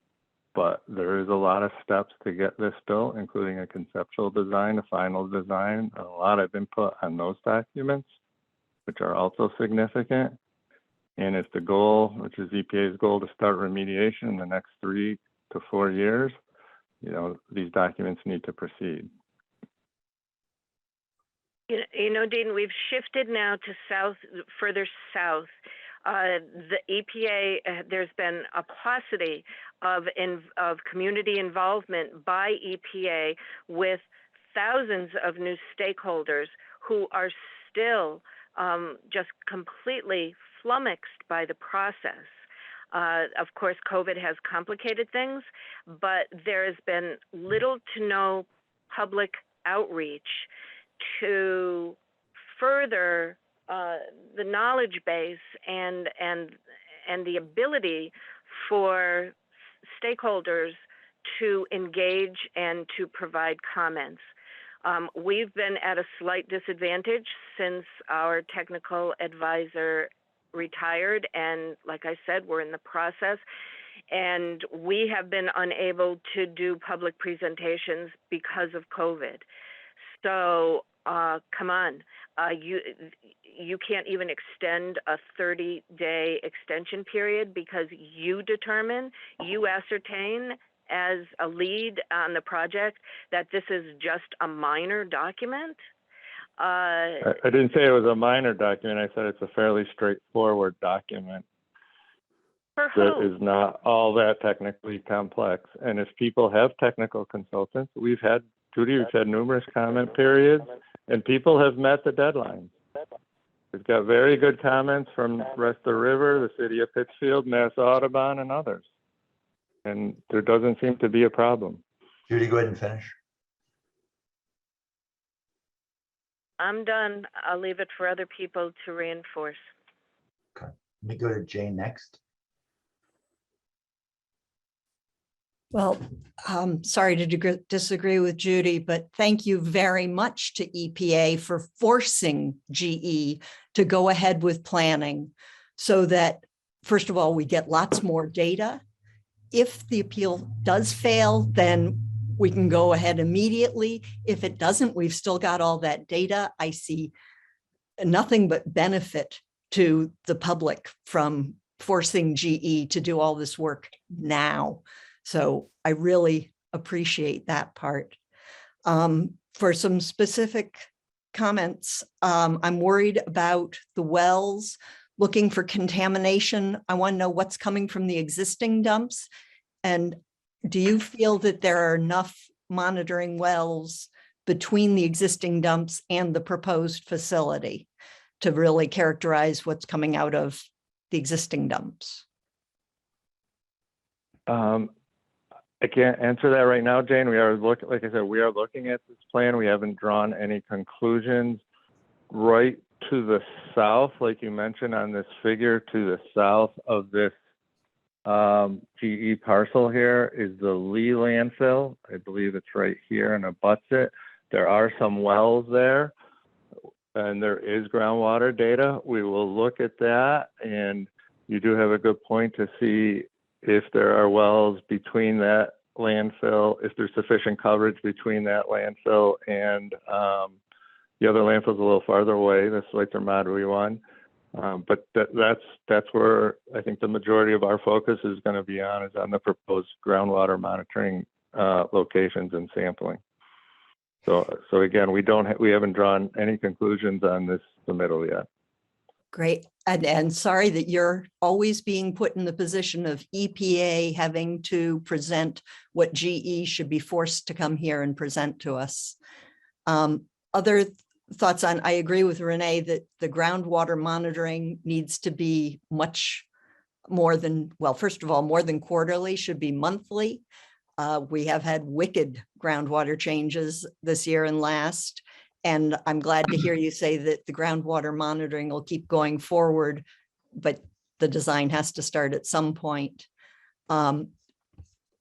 but there is a lot of steps to get this built, including a conceptual design, a final design, and a lot of input on those documents, which are also significant. And if the goal, which is EPA's goal, to start remediation in the next 3 to 4 years, you know, these documents need to proceed. You know, Dean, we've shifted now to further south. The EPA, there's been a paucity of community involvement by EPA with thousands of new stakeholders who are still just completely flummoxed by the process. Of course, COVID has complicated things, but there has been little to no public outreach to further the knowledge base and the ability for stakeholders to engage and to provide comments. We've been at a slight disadvantage since our technical advisor retired, and like I said, we're in the process, and we have been unable to do public presentations because of COVID. So come on, you can't even extend a 30-day extension period because you ascertain as a lead on the project that this is just a minor document. I didn't say it was a minor document. I said it's a fairly straightforward document that is not all that technically complex. And if people have technical consultants, we've had numerous comment periods, and people have met the deadlines. We've got very good comments from Rest of the River, the City of Pittsfield, Mass Audubon, and others. And there doesn't seem to be a problem. Judy, go ahead and finish. I'm done. I'll leave it for other people to reinforce. Okay, let me go to Jay next. Well, sorry to disagree with Judy, but thank you very much to EPA for forcing GE to go ahead with planning so that, first of all, we get lots more data. If the appeal does fail, then we can go ahead immediately. If it doesn't, we've still got all that data. I see nothing but benefit to the public from forcing GE to do all this work now. So I really appreciate that part. For some specific comments, I'm worried about the wells, looking for contamination. I want to know what's coming from the existing dumps. And do you feel that there are enough monitoring wells between the existing dumps and the proposed facility to really characterize what's coming out of the existing dumps? I can't answer that right now, Jane. We are looking, like I said, we are looking at this plan. We haven't drawn any conclusions. Right to the south, like you mentioned on this figure, to the south of this GE parcel here is the Lee landfill. I believe it's right here and abuts it. There are some wells there, and there is groundwater data. We will look at that, and you do have a good point to see if there are wells between that landfill, if there's sufficient coverage between that landfill and the other landfill's a little farther away, the Schweitzer Madewi one. But that's where I think the majority of our focus is going to be on, is on the proposed groundwater monitoring locations and sampling. So again, we haven't drawn any conclusions on this submittal yet. Great. And sorry that you're always being put in the position of EPA having to present what GE should be forced to come here and present to us. Other thoughts on, I agree with Renee that the groundwater monitoring needs to be much more than, well, first of all, more than quarterly, should be monthly. We have had wicked groundwater changes this year and last, and I'm glad to hear you say that the groundwater monitoring will keep going forward, but the design has to start at some point.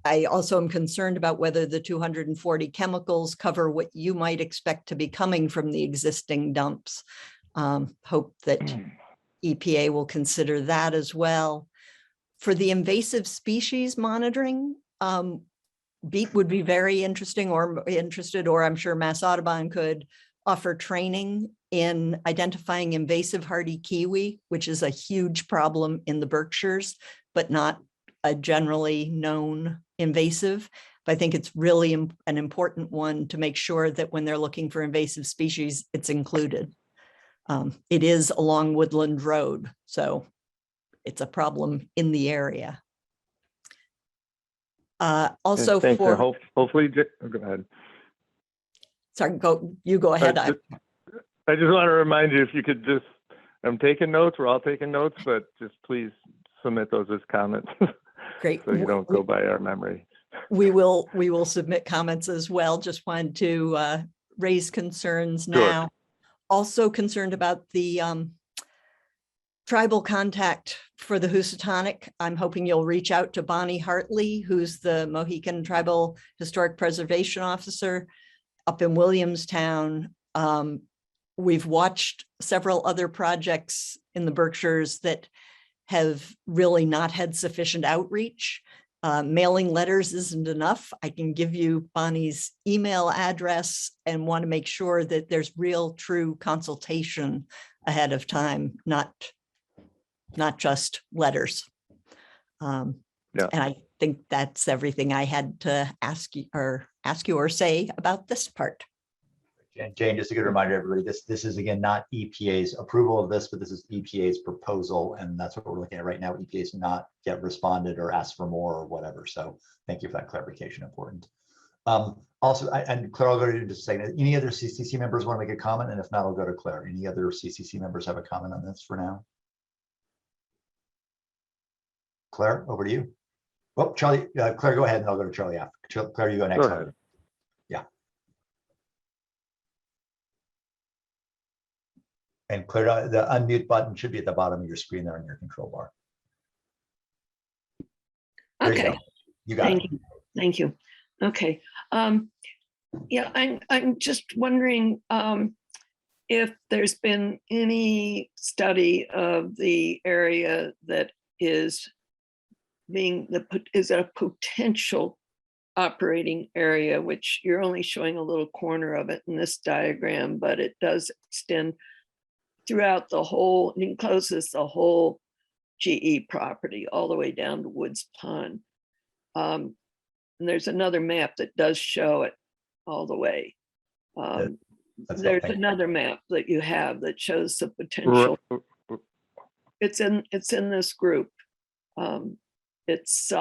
I also am concerned about whether the 240 chemicals cover what you might expect to be coming from the existing dumps. Hope that EPA will consider that as well. For the invasive species monitoring, Beat would be very interesting or interested, or I'm sure Mass Audubon could offer training in identifying invasive hardy kiwi, which is a huge problem in the Berkshires, but not a generally known invasive. But I think it's really an important one to make sure that when they're looking for invasive species, it's included. It is along Woodland Road, so it's a problem in the area. Also, Thanks, for hopefully, go ahead. Sorry, you go ahead. I just want to remind you, if you could just, I'm taking notes, we're all taking notes, but just please submit those as comments. Great. So you don't go by our memory. We will submit comments as well. Just wanted to raise concerns now. Sure. Also concerned about the tribal contact for the Housatonic. I'm hoping you'll reach out to Bonnie Hartley, who's the Mohican Tribal Historic Preservation Officer up in Williamstown. We've watched several other projects in the Berkshires that have really not had sufficient outreach. Mailing letters isn't enough. I can give you Bonnie's email address and want to make sure that there's real, true consultation ahead of time, not just letters. And I think that's everything I had to ask you or say about this part. Jane, just a good reminder, everybody, this is again not EPA's approval of this, but this is EPA's proposal, and that's what we're looking at right now. EPA's not yet responded or asked for more or whatever. So thank you for that clarification. Important. Also, and Claire, I'll go to you in just a second. Any other CCC members want to make a comment? And if not, I'll go to Claire. Any other CCC members have a comment on this for now? Claire, over to you. Oh, Charlie, Claire, go ahead, and I'll go to Charlie after. Claire, you go next. Go ahead. Yeah. And Claire, the unmute button should be at the bottom of your screen there on your control bar. There Okay. You got it. Thank you. Okay. Yeah, I'm just wondering if there's been any study of the area that is a potential operating area, which you're only showing a little corner of it in this diagram, but it does extend throughout the whole, it encloses the whole GE property all the way down to Woods Pond. And there's another map that does show it all the way. There's another map that you have that shows the potential. It's in this group. It's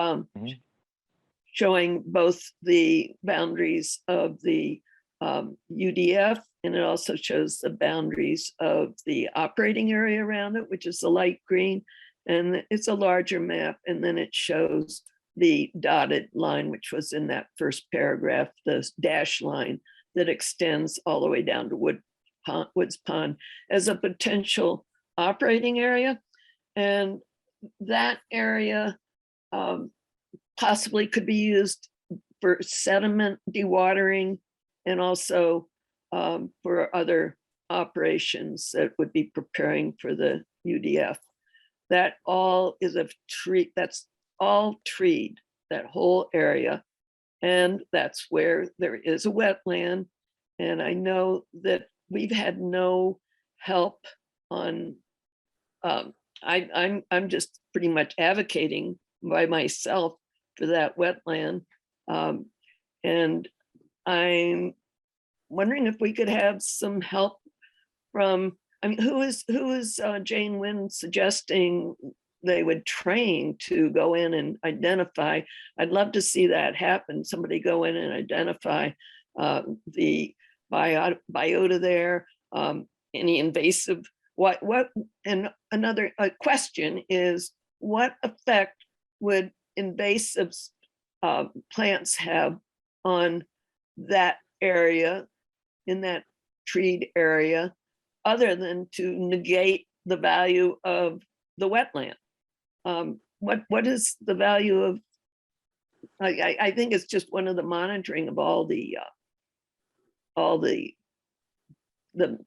showing both the boundaries of the UDF, and it also shows the boundaries of the operating area around it, which is the light green, and it's a larger map. And then it shows the dotted line, which was in that first paragraph, the dash line that extends all the way down to Woods Pond as a potential operating area. And that area possibly could be used for sediment dewatering and also for other operations that would be preparing for the UDF. That all is a tree, that's all treed, that whole area. And that's where there is a wetland. And I know that we've had no help on, I'm just pretty much advocating by myself for that wetland. And I'm wondering if we could have some help from, I mean, who is Jane Wynn suggesting they would train to go in and identify? I'd love to see that happen. Somebody go in and identify the biota there, any invasive, and another question is, what effect would invasive plants have on that area, in that treed area, other than to negate the value of the wetland? What is the value of, I think it's just one of the monitoring of all the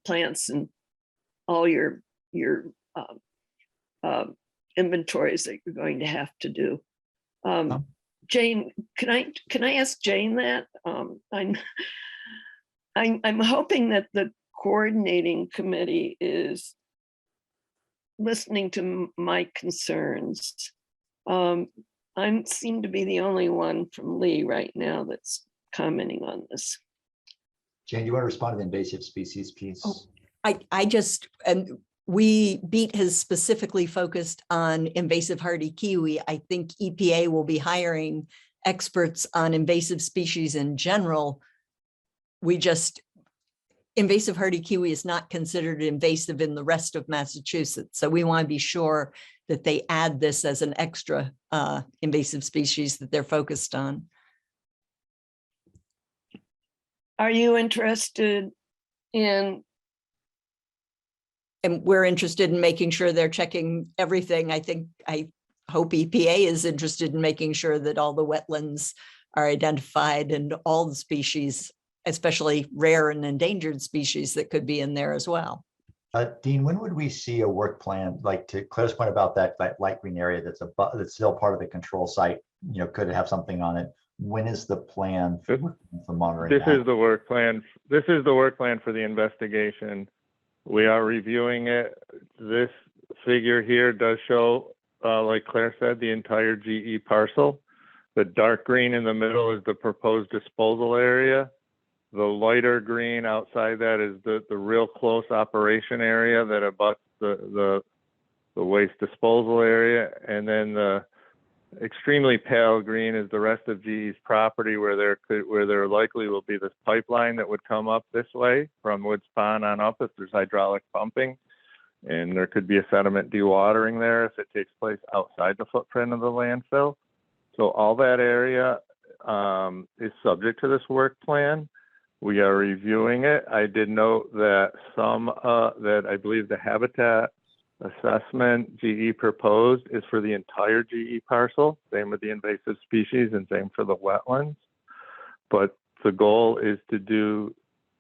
plants and all your inventories that you're going to have to do. Jane, can I ask Jane that? I'm hoping that the coordinating committee is listening to my concerns. I seem to be the only one from Lee right now that's commenting on this. Jane, do you want to respond to the invasive species piece? Oh, I just, and Beat has specifically focused on invasive hardy kiwi. I think EPA will be hiring experts on invasive species in general. Invasive hardy kiwi is not considered invasive in the rest of Massachusetts. So we want to be sure that they add this as an extra invasive species that they're focused on. Are you interested in? And we're interested in making sure they're checking everything. I hope EPA is interested in making sure that all the wetlands are identified and all the species, especially rare and endangered species that could be in there as well. Dean, when would we see a work plan, like to Claire's point about that light green area that's still part of the control site, could have something on it? When is the plan for monitoring This that? is the work plan. This is the work plan for the investigation. We are reviewing it. This figure here does show, like Claire said, the entire GE parcel. The dark green in the middle is the proposed disposal area. The lighter green outside that is the real close operation area that abuts the waste disposal area. And then the extremely pale green is the rest of GE's property where there likely will be this pipeline that would come up this way from Woods Pond on up if there's hydraulic pumping. And there could be a sediment dewatering there if it takes place outside the footprint of the landfill. So all that area is subject to this work plan. We are reviewing it. I did note that that I believe the habitat assessment GE proposed is for the entire GE parcel, same with the invasive species and same for the wetlands. But the goal is to do,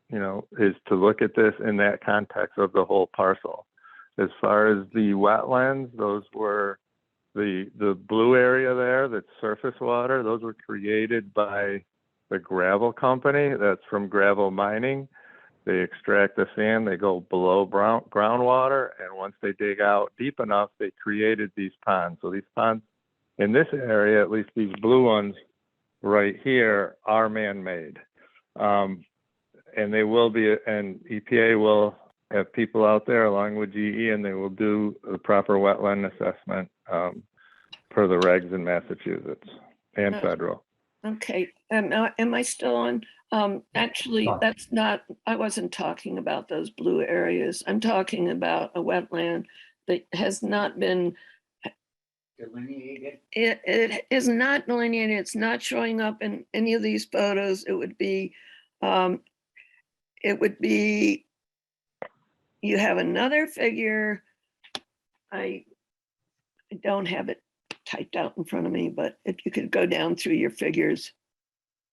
is to look at this in that context of the whole parcel. As far as the wetlands, those were the blue area there, that's surface water. Those were created by the gravel company. That's from gravel mining. They extract the sand, they go below groundwater, and once they dig out deep enough, they created these ponds. So these ponds in this area, at least these blue ones right here, are man-made. And they will be, and EPA will have people out there along with GE, and they will do the proper wetland assessment per the regs in Massachusetts and federal. Okay, am I still on? Actually, that's not, I wasn't talking about those blue areas. I'm talking about a wetland that has not been delineated. It is not delineated. It's not showing up in any of these photos. It would be, you have another figure. I don't have it typed out in front of me, but if you could go down through your figures.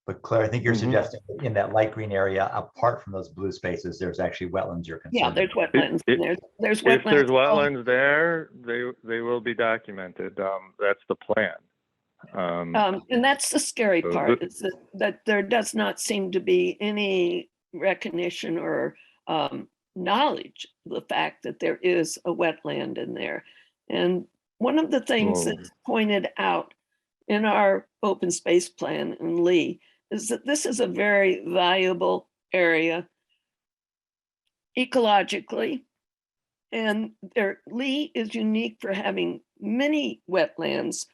But Claire, I think you're suggesting in that light green area, apart from those blue spaces, there's actually wetlands you're concerned. Yeah, there's wetlands. There's wetlands. If there's wetlands there, they will be documented. That's the plan. And that's the scary part, is that there does not seem to be any recognition or knowledge of the fact that there is a wetland in there. And one of the things that's pointed out in our open space plan in Lee is that this is a very valuable area ecologically. And Lee is unique for having many wetlands,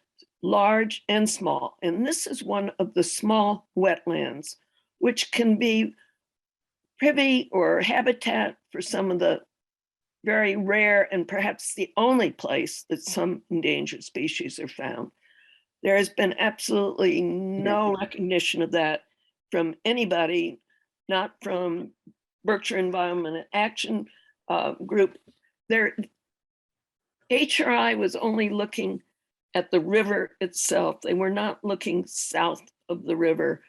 large and small. And this is one of the small wetlands, which can be privy or habitat for some of the very rare and perhaps the only place that some endangered species are found. There has been absolutely no recognition of that from anybody, not from Berkshire Environment Action Group. HRI was only looking at the river itself. They were not looking south of the river,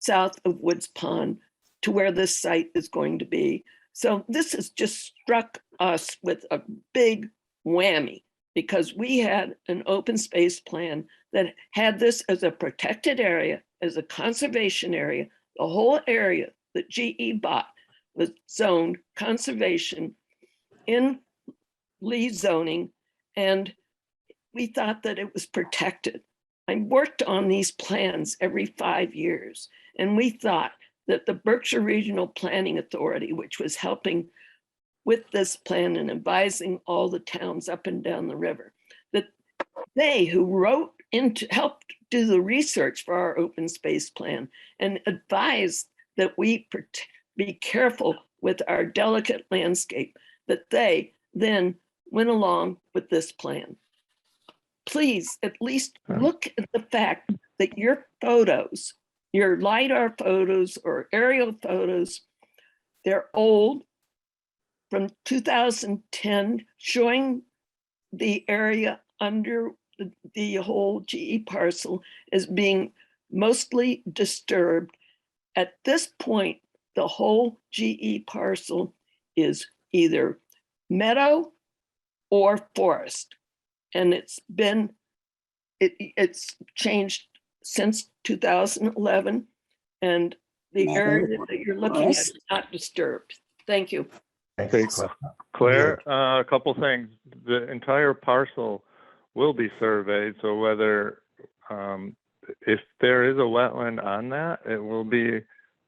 south of Woods Pond, to where this site is going to be. So this has just struck us with a big whammy, because we had an open space plan that had this as a protected area, as a conservation area. The whole area that GE bought was zoned conservation in Lee zoning, and we thought that it was protected. I worked on these plans every 5 years, and we thought that the Berkshire Regional Planning Authority, which was helping with this plan and advising all the towns up and down the river, that they who helped do the research for our open space plan and advised that we be careful with our delicate landscape, that they then went along with this plan. Please at least look at the fact that your photos, your LiDAR photos or aerial photos, they're old, from 2010, showing the area under the whole GE parcel as being mostly disturbed. At this point, the whole GE parcel is either meadow or forest. And it's changed since 2011. And the area that you're looking at is not disturbed. Thank you. Thanks. Claire, a couple things. The entire parcel will be surveyed. So whether, if there is a wetland on that, it will be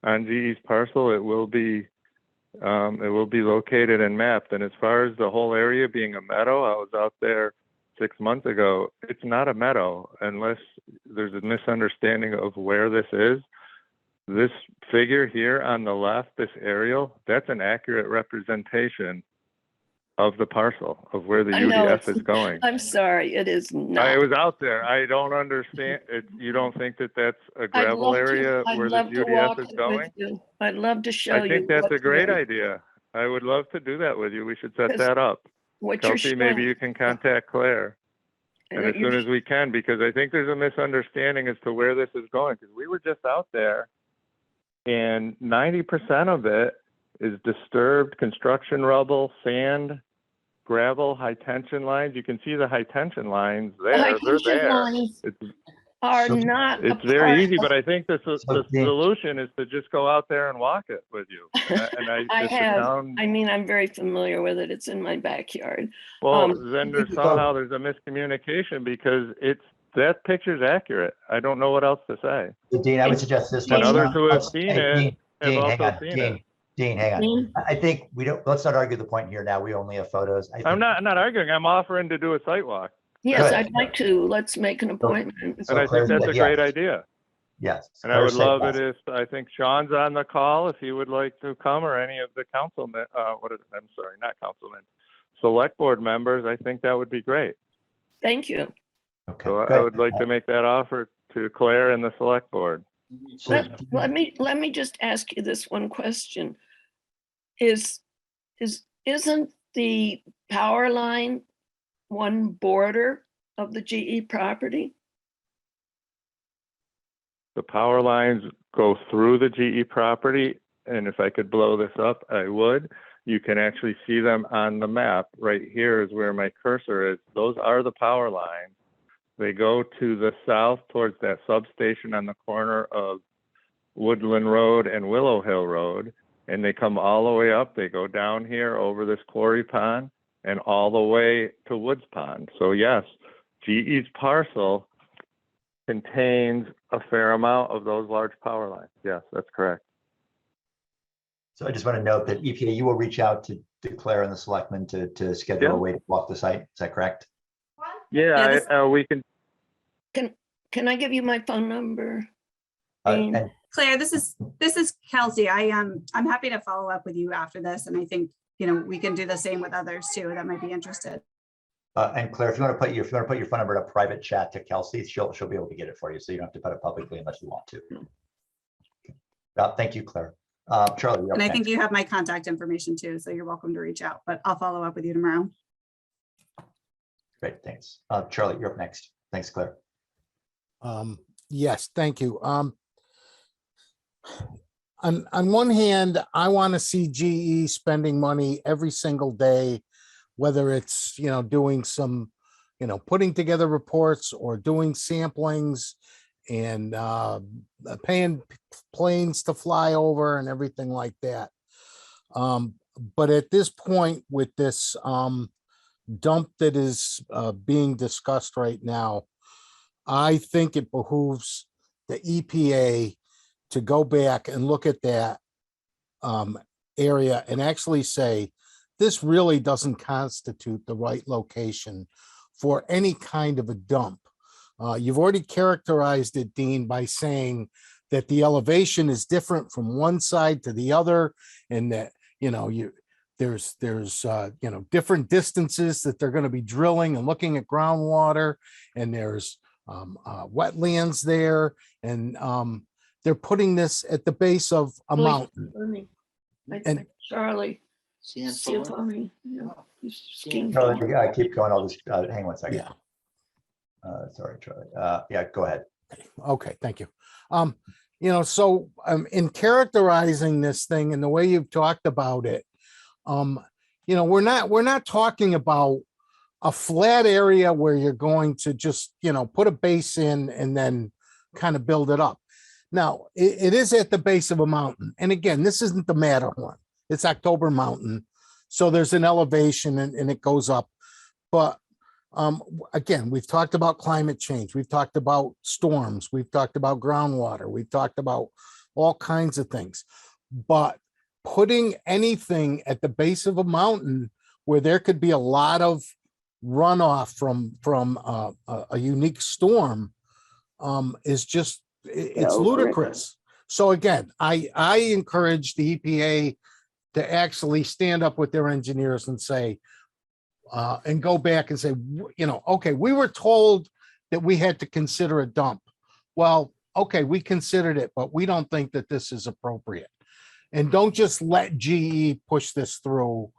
on GE's parcel. It will be located and mapped. And as far as the whole area being a meadow, I was out there 6 months ago. It's not a meadow unless there's a misunderstanding of where this is. This figure here on the left, this aerial, that's an accurate representation of the parcel, of where the UDF is going. I'm sorry, it is not. I was out there. I don't understand. You don't think that that's a gravel area where the UDF is going? I'd love to show you. I think that's a great idea. I would love to do that with you. We should set that up. Kelsey, maybe you can contact Claire. And as soon as we can, because I think there's a misunderstanding as to where this is going. Because we were just out there, and 90% of it is disturbed construction rubble, sand, gravel, high tension lines. You can see the high tension lines there. They're there. It's very easy, but I think the solution is to just go out there and walk it with you. I'm very familiar with it. It's in my backyard. Well, then somehow there's a miscommunication, because that picture's accurate. I don't know what else to say. Dean, I would suggest this. Others who have seen it have also seen it. Dean, hang on. I think let's not argue the point here now. We only have photos. I'm not arguing. I'm offering to do a site walk. Yes, I'd like to. Let's make an appointment. And I think that's a great idea. Yes. And I would love it if, I think Sean's on the call, if he would like to come, or any of the councilmen, select board members. I think that would be great. Thank you. Okay. So I would like to make that offer to Claire and the select board. Let me just ask you this one question. Isn't the power line one border of the GE property? The power lines go through the GE property, and if I could blow this up, I would. You can actually see them on the map. Right here is where my cursor is. Those are the power lines. They go to the south towards that substation on the corner of Woodland Road and Willow Hill Road, and they come all the way up. They go down here over this quarry pond and all the way to Woods Pond. So yes, GE's parcel contains a fair amount of those large power lines. Yes, that's correct. So I just want to note that EPA, you will reach out to Claire and the selectmen to schedule a way to walk the site. Is that correct? Yeah, we can. Can I give you my phone number? And Claire, this is Kelsey. I'm happy to follow up with you after this, and I think we can do the same with others too that might be interested. and Claire, if you want to put your phone number in a private chat to Kelsey, she'll be able to get it for you. So you don't have to put it publicly unless you want to. Thank you, Claire. Charlie, you're up And I next. think you have my contact information too, so you're welcome to reach out, but I'll follow up with you tomorrow. Great, thanks. Charlie, you're up next. Thanks, Claire. Yes, thank you. On one hand, I want to see GE spending money every single day, whether it's, doing some, putting together reports or doing samplings and paying planes to fly over and everything like that. But at this point with this dump that is being discussed right now, I think it behooves the EPA to go back and look at that area and actually say, this really doesn't constitute the right location for any kind of a dump. You've already characterized it, Dean, by saying that the elevation is different from one side to the other, and that, there's different distances that they're going to be drilling and looking at groundwater, and there's wetlands there, and they're putting this at the base of a mountain. And Charlie. Funny. Charlie, I keep going. I'll just hang one second. Yeah. Sorry, Charlie. Yeah, go ahead. Okay, thank you. So in characterizing this thing and the way you've talked about it, we're not talking about a flat area where you're going to just, put a base in and then kind of build it up. Now, it is at the base of a mountain. And again, this isn't the Matterhorn. It's October Mountain. So there's an elevation and it goes up. But again, we've talked about climate change. We've talked about storms. We've talked about groundwater. We've talked about all kinds of things. But putting anything at the base of a mountain where there could be a lot of runoff from a unique storm is just, it's ludicrous. So again, I encourage the EPA to actually stand up with their engineers and say, and go back and say, okay, we were told that we had to consider a dump. Well, okay, we considered it, but we don't think that this is appropriate. And don't just let GE push this through.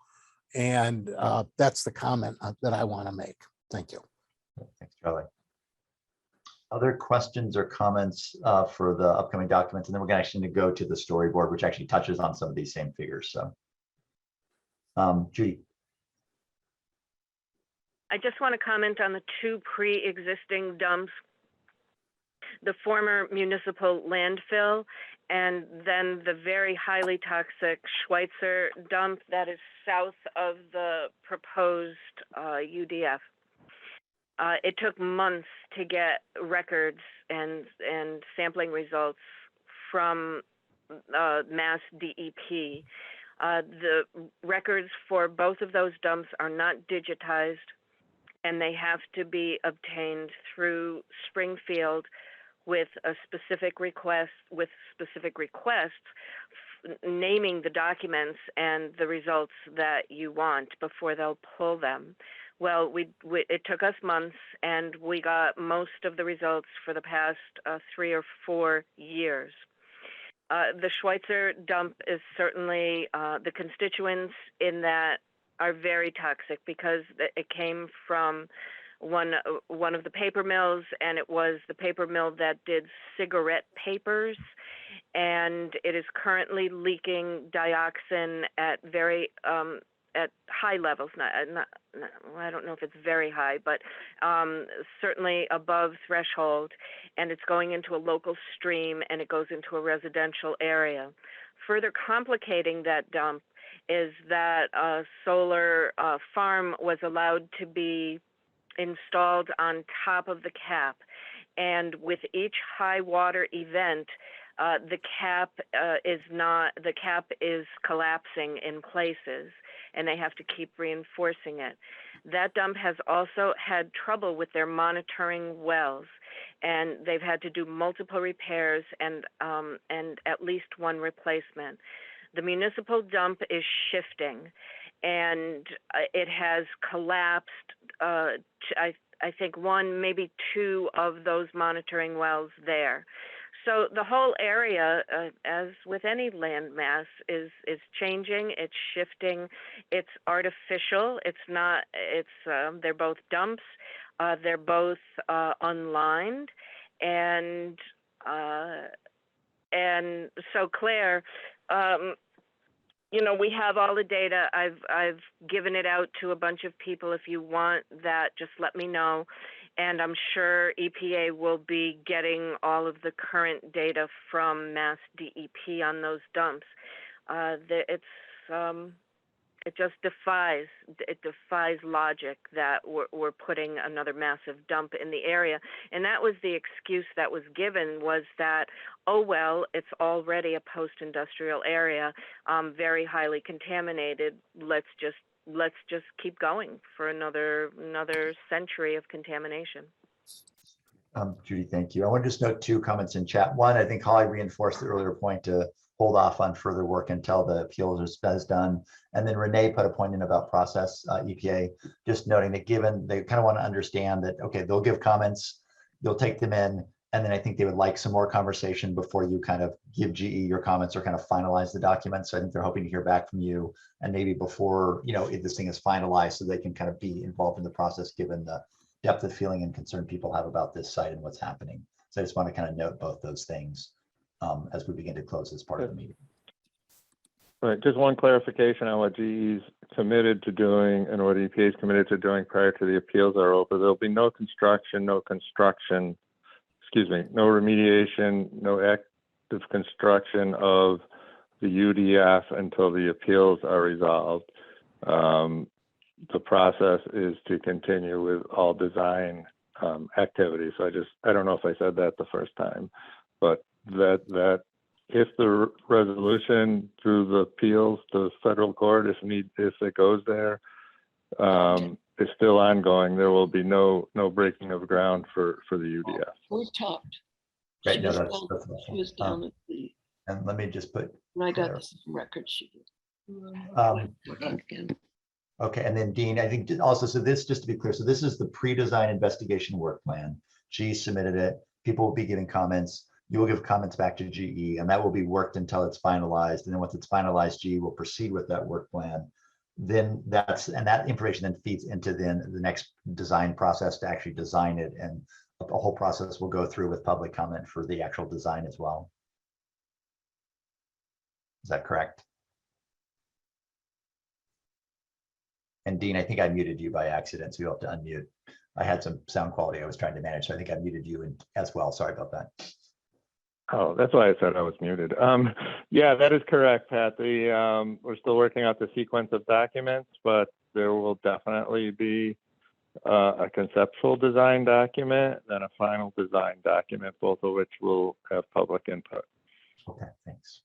And that's the comment that I want to make. Thank you. Thanks, Charlie. Other questions or comments for the upcoming documents? And then we're going to actually go to the storyboard, which actually touches on some of these same figures. So, Judy. I just want to comment on the two pre-existing dumps, the former municipal landfill, and then the very highly toxic Schweitzer dump that is south of the proposed UDF. It took months to get records and sampling results from Mass DEP. The records for both of those dumps are not digitized, and they have to be obtained through Springfield with a specific request, naming the documents and the results that you want before they'll pull them. Well, it took us months, and we got most of the results for the past 3 or 4 years. The Schweitzer dump is certainly, the constituents in that are very toxic because it came from one of the paper mills, and it was the paper mill that did cigarette papers, and it is currently leaking dioxin at very at high levels. I don't know if it's very high, but certainly above threshold, and it's going into a local stream, and it goes into a residential area. Further complicating that dump is that a solar farm was allowed to be installed on top of the cap, and with each high water event, the cap is collapsing in places, and they have to keep reinforcing it. That dump has also had trouble with their monitoring wells, and they've had to do multiple repairs and at least one replacement. The municipal dump is shifting, and it has collapsed. I think one, maybe two of those monitoring wells there. So the whole area, as with any landmass, is changing. It's shifting. It's artificial. It's not. It's they're both dumps. They're both unlined, and so Claire, you know, we have all the data. I've given it out to a bunch of people. If you want that, just let me know. And I'm sure EPA will be getting all of the current data from Mass DEP on those dumps. It just defies logic that we're putting another massive dump in the area. And that was the excuse that was given, was that, oh, well, it's already a post-industrial area, very highly contaminated. Let's just keep going for another century of contamination. Judy, thank you. I want to just note 2 comments in chat. One, I think Holly reinforced the earlier point to hold off on further work until the appeal is done. And then Renee put a point in about process, EPA, just noting that given they kind of want to understand that, okay, they'll give comments, you'll take them in, and then I think they would like some more conversation before you kind of give GE your comments or kind of finalize the document. So I think they're hoping to hear back from you, and maybe before, you know, if this thing is finalized, so they can kind of be involved in the process given the depth of feeling and concern people have about this site and what's happening. So I just want to kind of note both those things as we begin to close this part of the meeting. Right, just one clarification on what GE's committed to doing and what EPA is committed to doing prior to the appeals are over. There'll be no construction, no remediation, no active construction of the UDF until the appeals are resolved. The process is to continue with all design activities. So I don't know if I said that the first time, but that if the resolution through the appeals to federal court, if it goes there, is still ongoing, there will be no breaking of ground for the UDF. We talked. Right, no, She was down at the. And let me just put. And I got this record sheet. Again. Okay, and then Dean, I think also, so this, just to be clear, so this is the pre-design investigation work plan. GE submitted it. People will be giving comments. You will give comments back to GE, and that will be worked until it's finalized. And then once it's finalized, GE will proceed with that work plan. Then that information then feeds into then the next design process to actually design it, and the whole process will go through with public comment for the actual design as well. Is that correct? And Dean, I think I muted you by accident, so you'll have to unmute. I had some sound quality I was trying to manage, so I think I muted you as well. Sorry about that. Oh, that's why I said I was muted. Yeah, that is correct, Pat. We're still working out the sequence of documents, but there will definitely be a conceptual design document, then a final design document, both of which will have public input. Okay, thanks.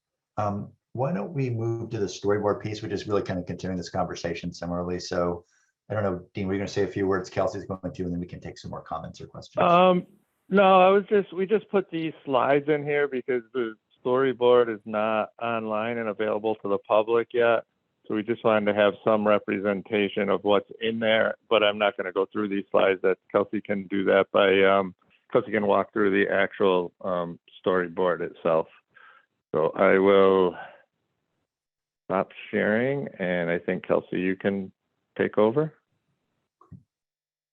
Why don't we move to the storyboard piece, which is really kind of continuing this conversation similarly. So I don't know, Dean, we're going to say a few words, Kelsey's going to, and then we can take some more comments or questions. No, we just put these slides in here because the storyboard is not online and available to the public yet. So we just wanted to have some representation of what's in there, but I'm not going to go through these slides. That Kelsey can do that by, Kelsey can walk through the actual storyboard itself. So I will stop sharing, and I think Kelsey, you can take over.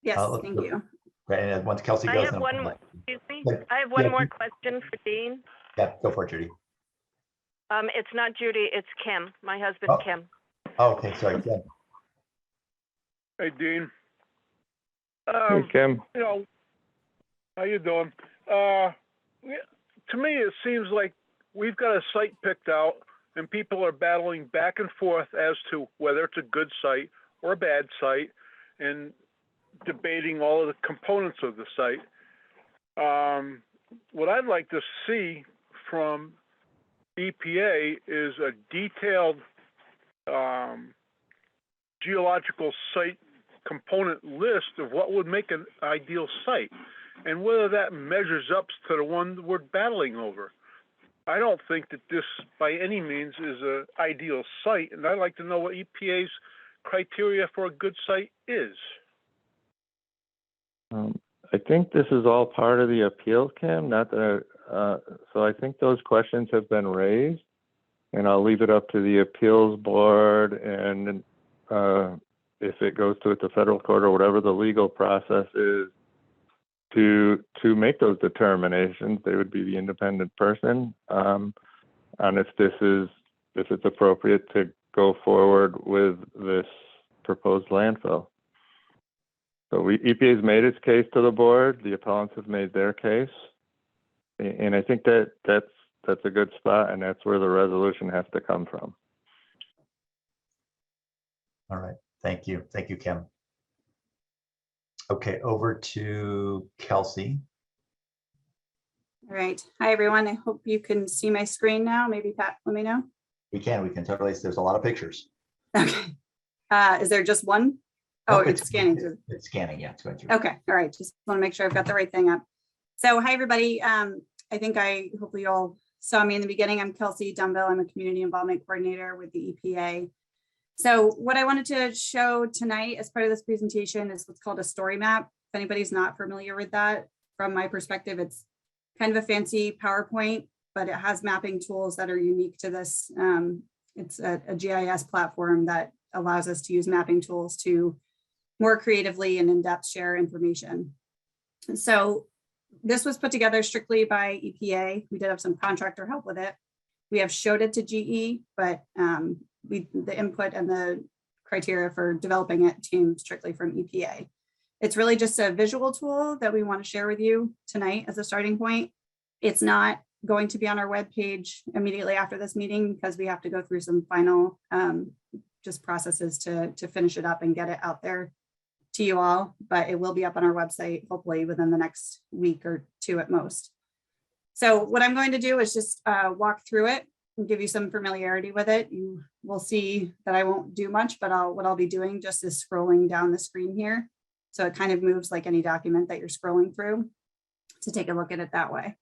Yes, thank you. Right, and once Kelsey goes, I have one more question for Dean. Yeah, go for it, Judy. It's not Judy, it's Kim, my husband, Kim. Oh, okay, sorry, Kim. Hey, Dean. Hey, Kim. You know, how you doing? To me, it seems like we've got a site picked out and people are battling back and forth as to whether it's a good site or a bad site and debating all of the components of the site. What I'd like to see from EPA is a detailed geological site component list of what would make an ideal site and whether that measures up to the one we're battling over. I don't think that this by any means is an ideal site, and I'd like to know what EPA's criteria for a good site is. I think this is all part of the appeal, Kim, not that, so I think those questions have been raised, and I'll leave it up to the appeals board, and if it goes to the federal court or whatever the legal process is to make those determinations. They would be the independent person on if it's appropriate to go forward with this proposed landfill. So EPA's made its case to the board. The appellants have made their case, and I think that's a good spot, and that's where the resolution has to come from. All right, thank you, Kim. Okay, over to Kelsey. All right. Hi, everyone. I hope you can see my screen now. Maybe Pat, let me know. We can totally. There's a lot of pictures. Okay. Is there just one? Oh, it's scanning. It's scanning, yeah, it's going through. Okay, all right. Just want to make sure I've got the right thing up. So hi, everybody. Hopefully you all saw me in the beginning. I'm Kelsey Dunville. I'm a community involvement coordinator with the EPA. So what I wanted to show tonight as part of this presentation is what's called a story map. If anybody's not familiar with that, from my perspective, it's kind of a fancy PowerPoint, but it has mapping tools that are unique to this. It's a GIS platform that allows us to use mapping tools to more creatively and in-depth share information. So this was put together strictly by EPA. We did have some contractor help with it. We have showed it to GE, but the input and the criteria for developing it came strictly from EPA. It's really just a visual tool that we want to share with you tonight as a starting point. It's not going to be on our webpage immediately after this meeting because we have to go through some final just processes to finish it up and get it out there to you all, but it will be up on our website hopefully within the next week or two at most. So what I'm going to do is just walk through it and give you some familiarity with it. You will see that I won't do much, but what I'll be doing just is scrolling down the screen here. So it kind of moves like any document that you're scrolling through to take a look at it that way.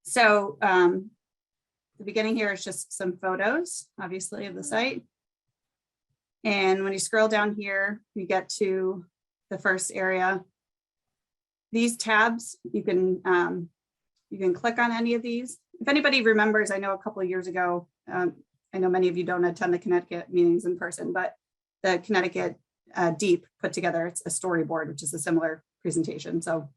So the beginning here is just some photos, obviously, of the site. And when you scroll down here, you get to the first area. These tabs, you can click on any of these. If anybody remembers, I know a couple of years ago, I know many of you don't attend the Connecticut meetings in person, but the Connecticut Deep put together a storyboard, which is a similar presentation. So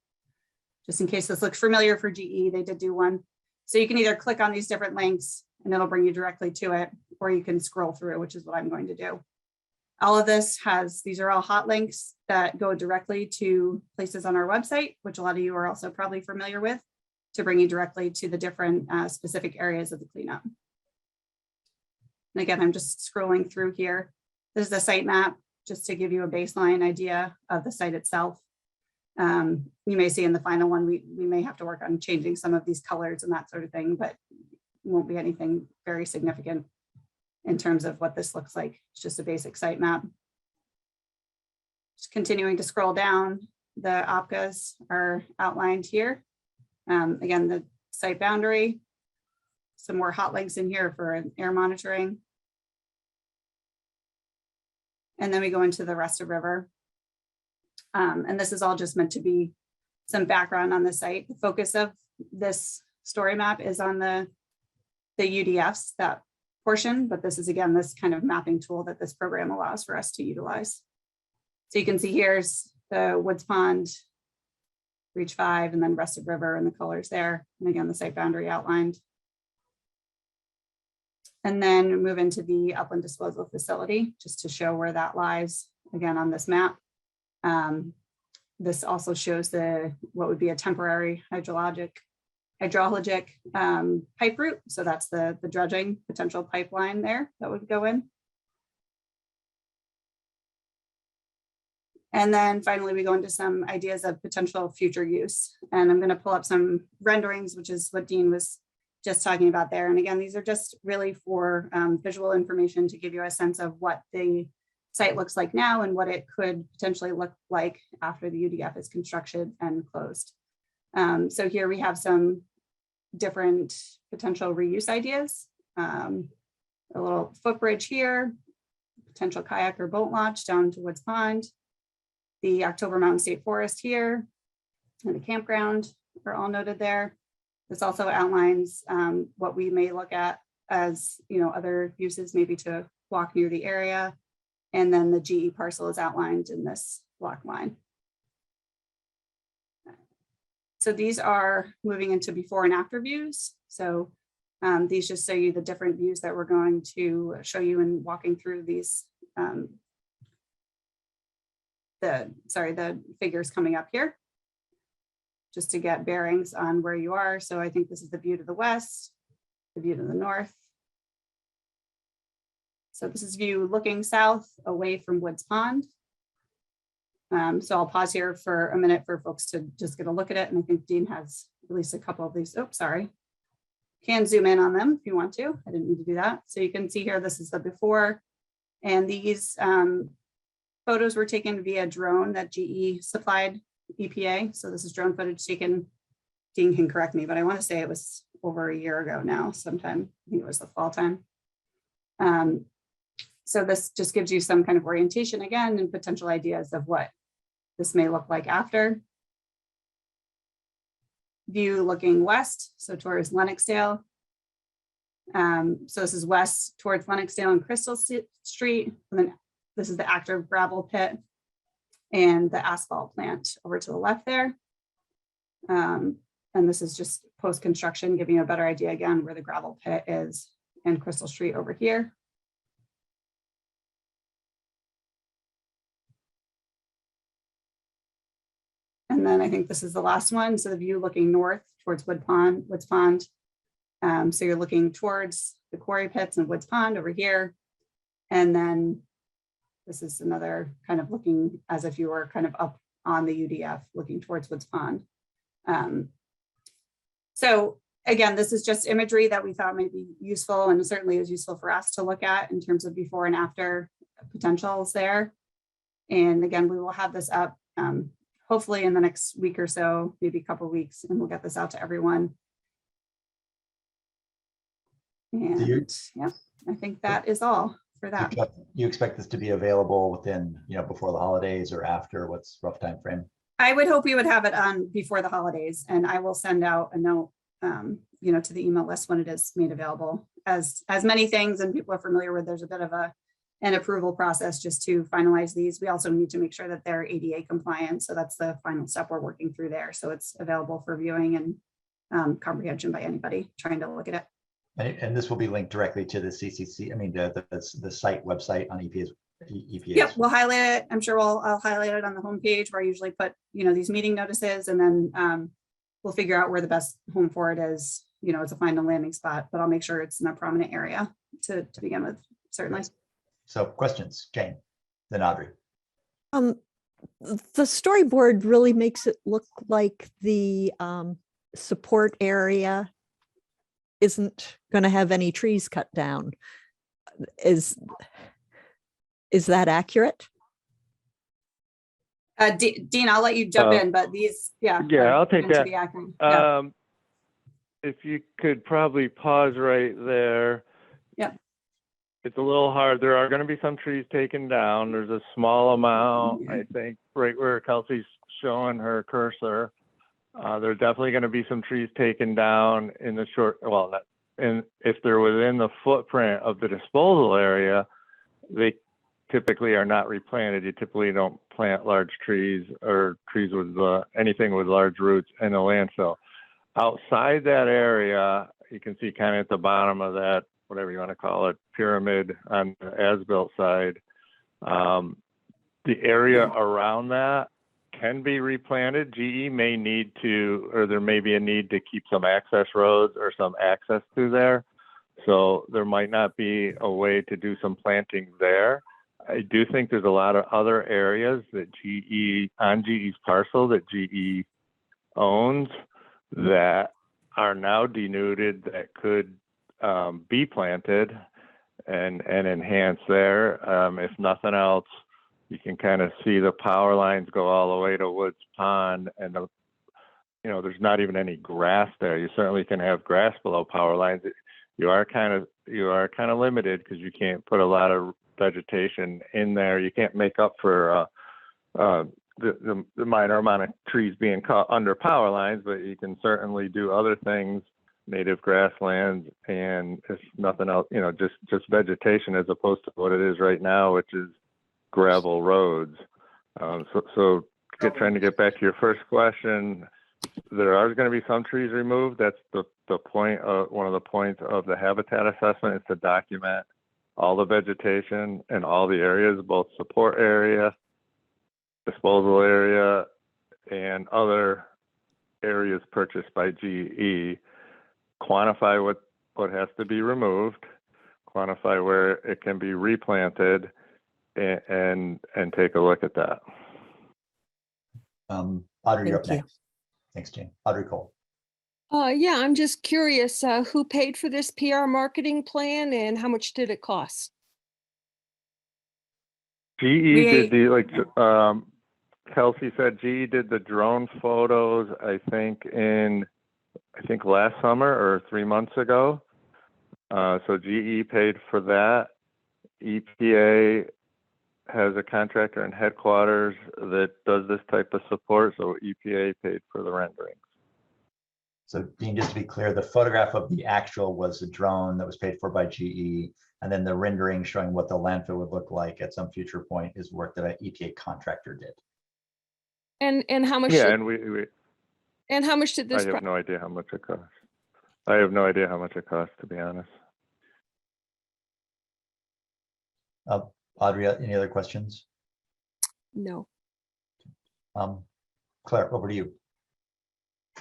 just in case this looks familiar for GE, they did do one. So you can either click on these different links and it'll bring you directly to it, or you can scroll through, which is what I'm going to do. All of this these are all hot links that go directly to places on our website, which a lot of you are also probably familiar with, to bring you directly to the different specific areas of the cleanup. And again, I'm just scrolling through here. This is the site map, just to give you a baseline idea of the site itself. You may see in the final one, we may have to work on changing some of these colors and that sort of thing, but won't be anything very significant in terms of what this looks like. It's just a basic site map. Just continuing to scroll down, the OPCAs are outlined here. Again, the site boundary, some more hot links in here for air monitoring. And then we go into the rest of river. And this is all just meant to be some background on the site. The focus of this story map is on the UDFs, that portion, but this is again, this kind of mapping tool that this program allows for us to utilize. So you can see here's the Woods Pond, Reach 5, and then rest of river and the colors there. And again, the site boundary outlined. And then move into the Upland disposal facility, just to show where that lies again on this map. This also shows what would be a temporary hydrologic pipe route. So that's the dredging potential pipeline there that would go in. And then finally, we go into some ideas of potential future use. And I'm going to pull up some renderings, which is what Dean was just talking about there. And again, these are just really for visual information to give you a sense of what the site looks like now and what it could potentially look like after the UDF is constructed and closed. So here we have some different potential reuse ideas. A little footbridge here, potential kayak or boat launch down to Woods Pond, the October Mountain State Forest here, and the campground are all noted there. This also outlines what we may look at as, other uses, maybe to walk near the area. And then the GE parcel is outlined in this block line. So these are moving into before and after views. So these just show you the different views that we're going to show you in walking through these, the figures coming up here, just to get bearings on where you are. So I think this is the view to the west, the view to the north. So this is view looking south away from Woods Pond. So I'll pause here for a minute for folks to just get a look at it. And I think Dean has at least a couple of these. Oh, sorry. Can zoom in on them if you want to. I didn't need to do that. So you can see here, this is the before. And these photos were taken via drone that GE supplied EPA. So this is drone footage taken. Dean can correct me, but I want to say it was over a year ago now, sometime. I think it was the fall time. So this just gives you some kind of orientation again and potential ideas of what this may look like after. View looking west, so towards Lenoxdale. So this is west towards Lenoxdale and Crystal Street. And then this is the active gravel pit and the asphalt plant over to the left there. And this is just post-construction, giving you a better idea again where the gravel pit is and Crystal Street over here. And then I think this is the last one. So the view looking north towards Woods Pond. So you're looking towards the quarry pits and Woods Pond over here. And then this is another kind of looking as if you were kind of up on the UDF looking towards Woods Pond. So again, this is just imagery that we thought might be useful and certainly is useful for us to look at in terms of before and after potentials there. And again, we will have this up hopefully in the next week or so, maybe a couple of weeks, and we'll get this out to everyone. And yeah, I think that is all for that. You expect this to be available within, before the holidays or after? What's rough time frame? I would hope we would have it on before the holidays, and I will send out a note, to the email list when it is made available. As many things, and people are familiar with, there's a bit of an approval process just to finalize these. We also need to make sure that they're ADA compliant. So that's the final step we're working through there. So it's available for viewing and comprehension by anybody trying to look at it. And this will be linked directly to the CCC. I mean, the site website on EPA's. Yep, we'll highlight it. I'm sure I'll highlight it on the homepage where I usually put, these meeting notices, and then we'll figure out where the best home for it is, as a final landing spot, but I'll make sure it's in a prominent area to begin with, certainly. So questions, Jane, then Audrey. The storyboard really makes it look like the support area isn't going to have any trees cut down. Is that accurate? Dean, I'll let you jump in, but these, Yeah, I'll take that. Yeah. If you could probably pause right there. Yeah. It's a little hard. There are going to be some trees taken down. There's a small amount, I think, right where Kelsey's showing her cursor. There's definitely going to be some trees taken down in the if they're within the footprint of the disposal area, they typically are not replanted. You typically don't plant large trees or trees with anything with large roots in a landfill. Outside that area, you can see kind of at the bottom of that, whatever you want to call it, pyramid on the as-built side. The area around that can be replanted. GE may need to, or there may be a need to keep some access roads or some access through there. So there might not be a way to do some planting there. I do think there's a lot of other areas that on GE's parcel that GE owns that are now denuded that could be planted. and enhance there. If nothing else, you can kind of see the power lines go all the way to Woods Pond, and there's not even any grass there. You certainly can have grass below power lines. You are kind of limited because you can't put a lot of vegetation in there. You can't make up for the minor amount of trees being caught under power lines, but you can certainly do other things, native grasslands, and if nothing else, just vegetation as opposed to what it is right now, which is gravel roads. Trying to get back to your first question, there are going to be some trees removed. That's the point of one of the points of the habitat assessment is to document all the vegetation and all the areas, both support area, disposal area, and other areas purchased by GE. Quantify what has to be removed, quantify where it can be replanted, and take a look at that. Audrey, you're up next. Thanks, Jane. Audrey Cole. Yeah, I'm just curious, who paid for this PR marketing plan and how much did it cost? GE did Kelsey said GE did the drone photos, I think last summer or 3 months ago. So GE paid for that. EPA has a contractor in headquarters that does this type of support, so EPA paid for the renderings. So Dean, just to be clear, the photograph of the actual was a drone that was paid for by GE, and then the rendering showing what the landfill would look like at some future point is work that an EPA contractor did. And how much? Yeah, and how much did this? I have no idea how much it costs. I have no idea how much it costs, to be honest. Audrey, any other questions? No. Claire, over to you.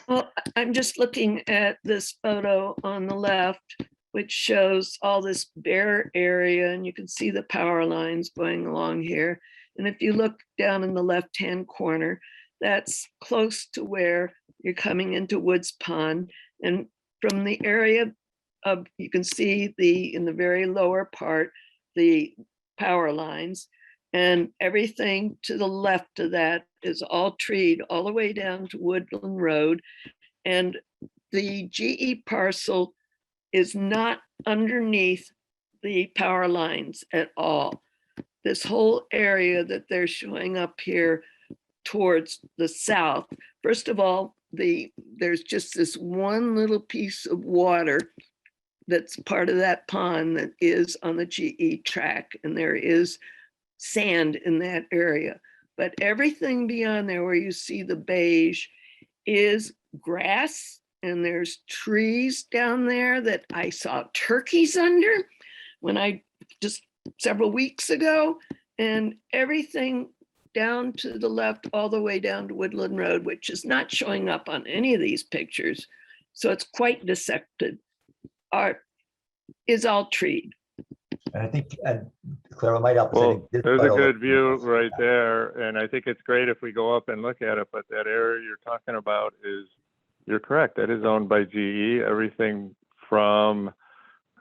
Well, I'm just looking at this photo on the left, which shows all this bare area, and you can see the power lines going along here. And if you look down in the left-hand corner, that's close to where you're coming into Woods Pond. And from the area of, you can see in the very lower part, the power lines, and everything to the left of that is all treed all the way down to Woodland Road. And the GE parcel is not underneath the power lines at all. This whole area that they're showing up here towards the south, first of all, there's just this one little piece of water that's part of that pond that is on the GE track, and there is sand in that area. But everything beyond there where you see the beige is grass, and there's trees down there that I saw turkeys under when I just several weeks ago, and everything down to the left all the way down to Woodland Road, which is not showing up on any of these pictures. So it's quite dissected. Is all treed. And I think, Clara might help. Well, there's a good view right there, and I think it's great if we go up and look at it, but that area you're talking about you're correct, that is owned by GE. Everything from,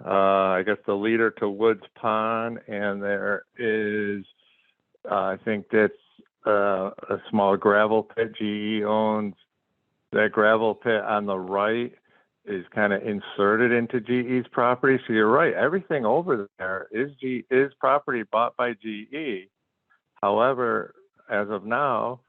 I guess, the leader to Woods Pond, and there is, I think that's a small gravel pit GE owns. That gravel pit on the right is kind of inserted into GE's property. So you're right, everything over there is property bought by GE. However, as of now,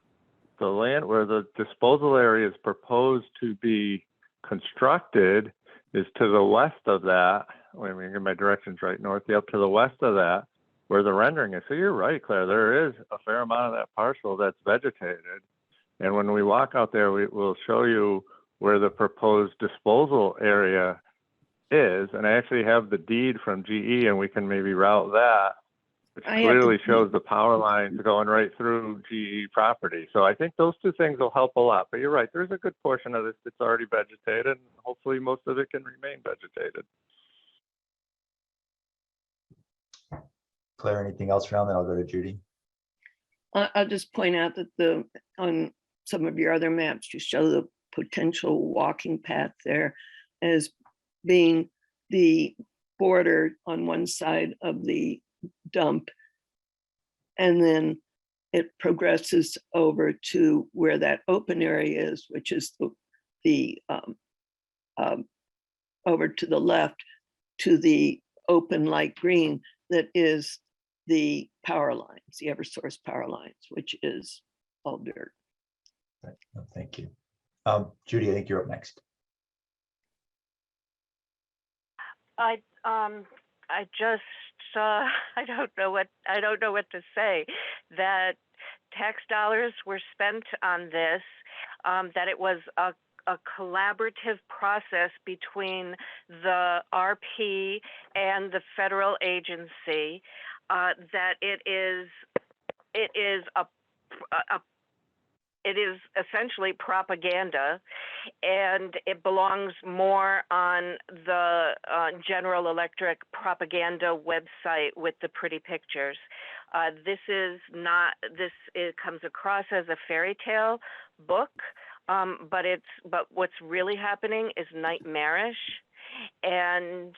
the land where the disposal area is proposed to be constructed is to the west of that. Wait a minute, get my directions right, north, up to the west of that, where the rendering is. So you're right, Claire, there is a fair amount of that parcel that's vegetated. And when we walk out there, we'll show you where the proposed disposal area is. And I actually have the deed from GE, and we can maybe route that, which clearly shows the power lines going right through GE property. So I think those two things will help a lot. But you're right, there's a good portion of this that's already vegetated, and hopefully most of it can remain vegetated. Claire, anything else around that? I'll go to Judy. I'll just point out that on some of your other maps, you show the potential walking path there as being the border on one side of the dump. And then it progresses over to where that open area is, which is the over to the left to the open light green that is the power lines, the Eversource power lines, which is all dirt. Right. Oh, thank you. Judy, I think you're up next. I just I don't know what to say. That tax dollars were spent on this. That it was a collaborative process between the RP and the federal agency. That it is essentially propaganda, and it belongs more on the General Electric propaganda website with the pretty pictures. It comes across as a fairy tale book, but what's really happening is nightmarish, and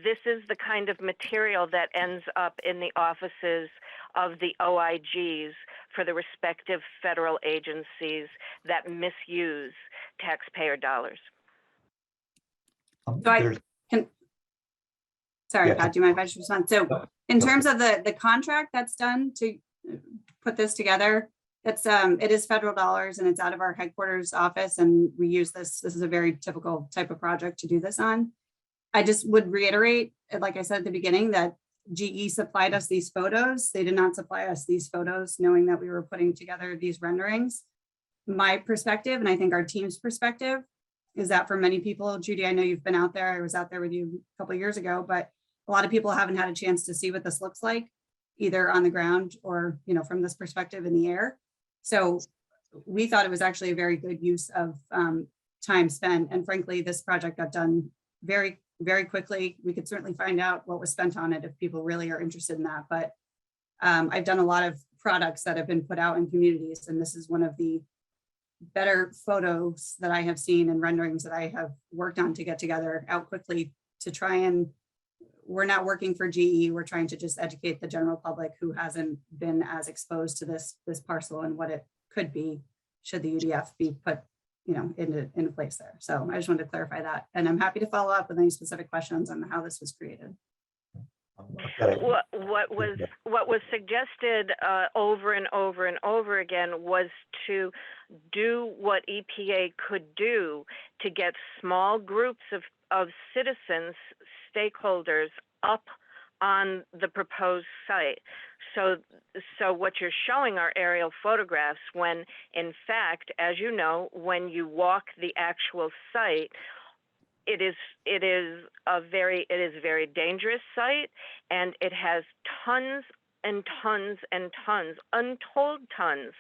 this is the kind of material that ends up in the offices of the OIGs for the respective federal agencies that misuse taxpayer dollars. So I can, sorry, Yeah. Pat, do you mind if I just respond? So in terms of the contract that's done to put this together, it's it is federal dollars and it's out of our headquarters office, and we use this. This is a very typical type of project to do this on. I just would reiterate, like I said at the beginning, that GE supplied us these photos. They did not supply us these photos knowing that we were putting together these renderings. My perspective, and I think our team's perspective, is that for many people, Judy, I know you've been out there. I was out there with you a couple of years ago, but a lot of people haven't had a chance to see what this looks like, either on the ground or, you know, from this perspective in the air. So we thought it was actually a very good use of time spent. And frankly, this project got done very, very quickly. We could certainly find out what was spent on it if people really are interested in that. But I've done a lot of products that have been put out in communities, and this is one of the better photos that I have seen and renderings that I have worked on to get together out quickly to try and, we're not working for GE, we're trying to just educate the general public who hasn't been as exposed to this parcel and what it could be should the UDF be put, you know, into place there. So I just wanted to clarify that, and I'm happy to follow up with any specific questions on how this was created. What was suggested over and over and over again was to do what EPA could do to get small groups of citizens, stakeholders up on the proposed site. So what you're showing are aerial photographs when, in fact, as you know, when you walk the actual site, it is a very dangerous site, and it has tons and tons and tons, untold tons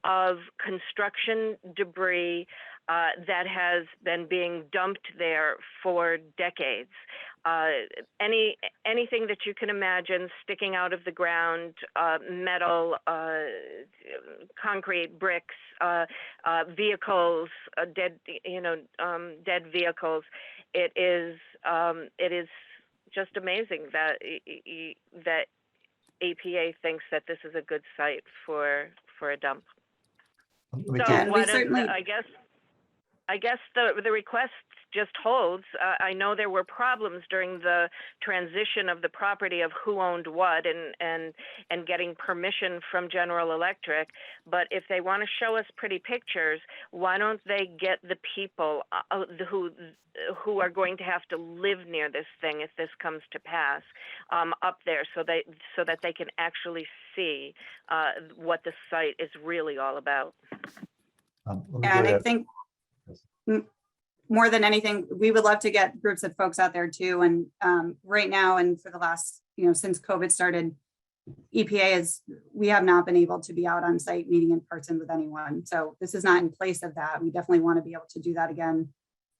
of construction debris that has been being dumped there for decades. Anything that you can imagine sticking out of the ground, metal, concrete, bricks, vehicles, dead vehicles. It is just amazing that that EPA thinks that this is a good site for a dump. I guess the request just holds. I know there were problems during the transition of the property of who owned what and getting permission from General Electric. But if they want to show us pretty pictures, why don't they get the people who are going to have to live near this thing if this comes to pass up there, so that they can actually see what the site is really all about. And I think more than anything, we would love to get groups of folks out there too. And right now, and for the last, since COVID started, we have not been able to be out on site meeting in person with anyone. So this is not in place of that. We definitely want to be able to do that again,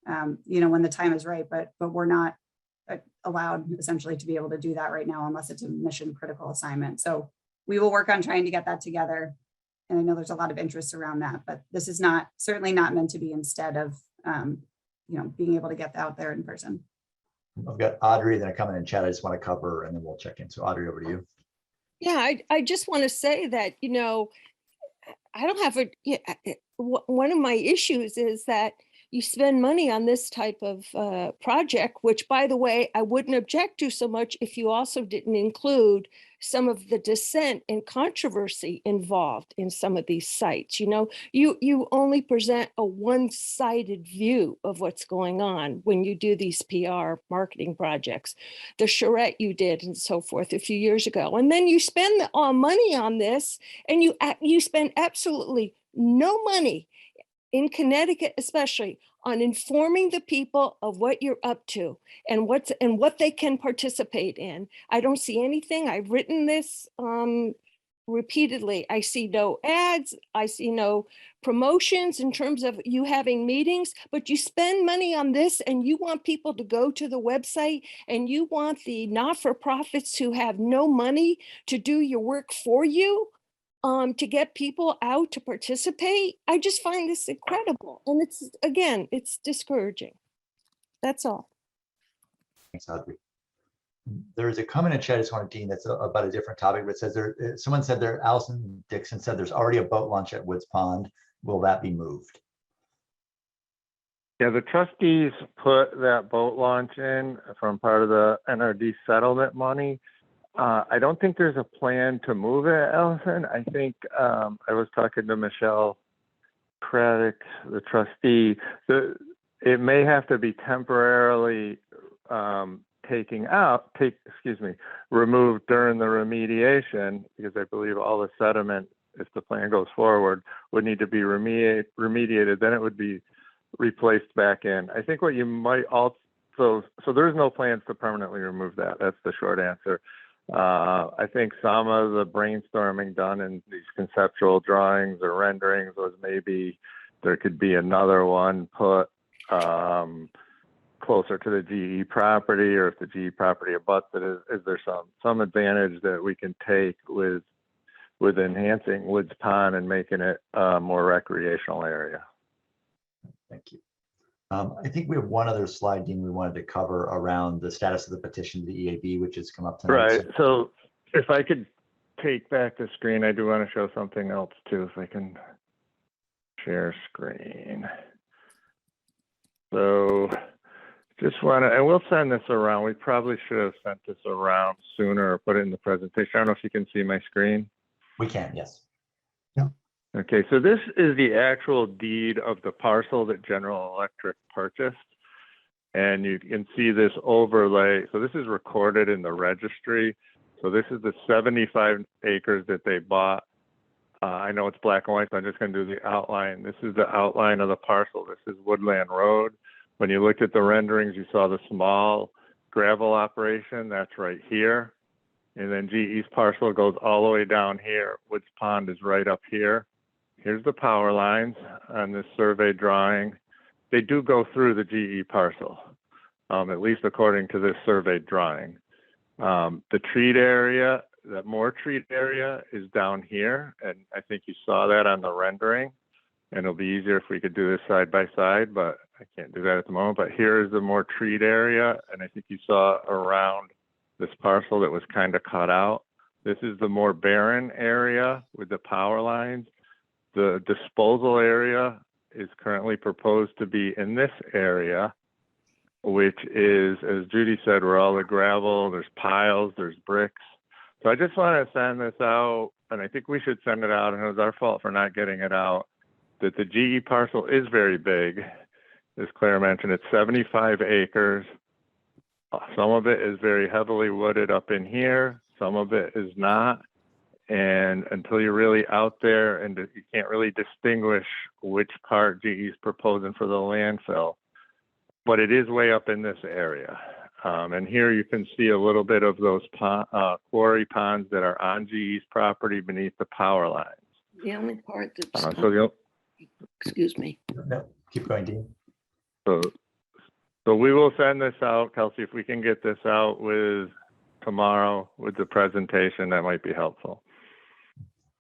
when the time is right, but we're not allowed essentially to be able to do that right now unless it's a mission critical assignment. So we will work on trying to get that together. And I know there's a lot of interest around that, but this is certainly not meant to be instead of, being able to get out there in person. I've got Audrey, then a comment in chat I just want to cover, and then we'll check in. So Audrey, over to you. Yeah, I just want to say that, I don't have one of my issues is that you spend money on this type of project, which, by the way, I wouldn't object to so much if you also didn't include some of the dissent and controversy involved in some of these sites. You only present a one-sided view of what's going on when you do these PR marketing projects. The charrette you did and so forth a few years ago. And then you spend money on this, and you spend absolutely no money in Connecticut, especially, on informing the people of what you're up to and what they can participate in. I don't see anything. I've written this repeatedly. I see no ads. I see no promotions in terms of you having meetings, but you spend money on this and you want people to go to the website, and you want the not-for-profits who have no money to do your work for you. To get people out to participate. I just find this incredible. And it's discouraging. That's all. Thanks, Audrey. There's a comment in chat I just wanted, Dean, that's about a different topic, but it says someone said there, Allison Dixon said there's already a boat launch at Woods Pond. Will that be moved? Yeah, the trustees put that boat launch in from part of the NRD settlement money. I don't think there's a plan to move it, Allison. I think I was talking to Michelle Craddock, the trustee. It may have to be temporarily removed during the remediation, because I believe all the sediment, if the plan goes forward, would need to be remediated. Then it would be replaced back in. I think what you might also, so there's no plans to permanently remove that. That's the short answer. I think some of the brainstorming done in these conceptual drawings or renderings was maybe there could be another one put closer to the GE property, or if the GE property abuts it, is there some advantage that we can take with enhancing Woods Pond and making it a more recreational area? Thank you. I think we have one other slide, Dean, we wanted to cover around the status of the petition to the EAB, which has come up tonight. Right. So if I could take back the screen, I do want to show something else too, if I can share screen. So just want to, and we'll send this around. We probably should have sent this around sooner or put it in the presentation. I don't know if you can see my screen. We can, yes. Okay, so this is the actual deed of the parcel that General Electric purchased. And you can see this overlay. So this is recorded in the registry. So this is the 75 acres that they bought. I know it's black and white, so I'm just going to do the outline. This is the outline of the parcel. This is Woodland Road. When you looked at the renderings, you saw the small gravel operation. That's right here. And then GE's parcel goes all the way down here. Woods Pond is right up here. Here's the power lines on this survey drawing. They do go through the GE parcel, at least according to this survey drawing. The treat area, that more treat area, is down here. And I think you saw that on the rendering. And it'll be easier if we could do this side by side, but I can't do that at the moment. But here is the more treat area. And I think you saw around this parcel that was kind of cut out. This is the more barren area with the power lines. The disposal area is currently proposed to be in this area, which is, as Judy said, where all the gravel, there's piles, there's bricks. So I just want to send this out, and I think we should send it out, and it was our fault for not getting it out, that the GE parcel is very big. As Claire mentioned, it's 75 acres. Some of it is very heavily wooded up in here. Some of it is not. And until you're really out there and you can't really distinguish which part GE's proposing for the landfill, but it is way up in this area. And here you can see a little bit of those quarry ponds that are on GE's property beneath the power lines. The only part that's, excuse me. No, keep going, Dean. So we will send this out, Kelsey, if we can get this out with tomorrow with the presentation, that might be helpful.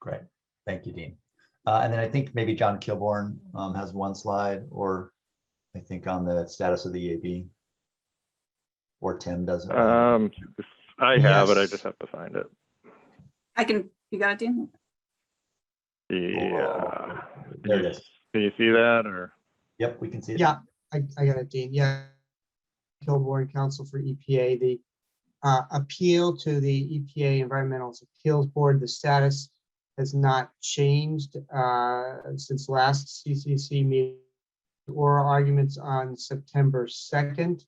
Great. Thank you, Dean. And then I think maybe John Kilbourne has one slide, or I think on the status of the EAB. or Tim doesn't? I have it. I Yes. just have to find it. You got it, Dean? Yeah. There it is. Can you see that or? Yep, we can see it. Yeah, I got it, Dean. Yeah. Kilbourne, Counsel for EPA, the appeal to the EPA Environmental Appeals Board, the status has not changed since last CCC meeting. Oral arguments on September 2nd.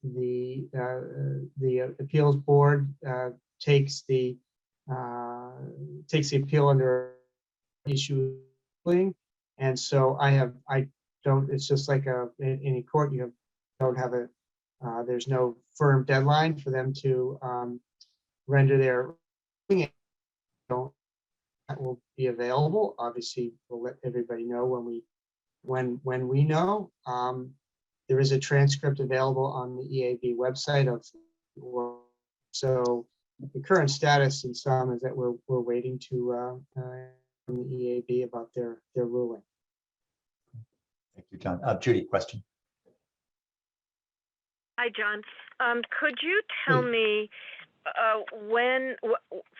The appeals board takes the appeal under issue, and so it's just like any court, don't have there's no firm deadline for them to render their ruling. That will be available. Obviously, we'll let everybody know when we know. There is a transcript available on the EAB website so the current status in some is that we're waiting to from the EAB about their ruling. Thank you, John. Judy, question. Hi, John. Could you tell me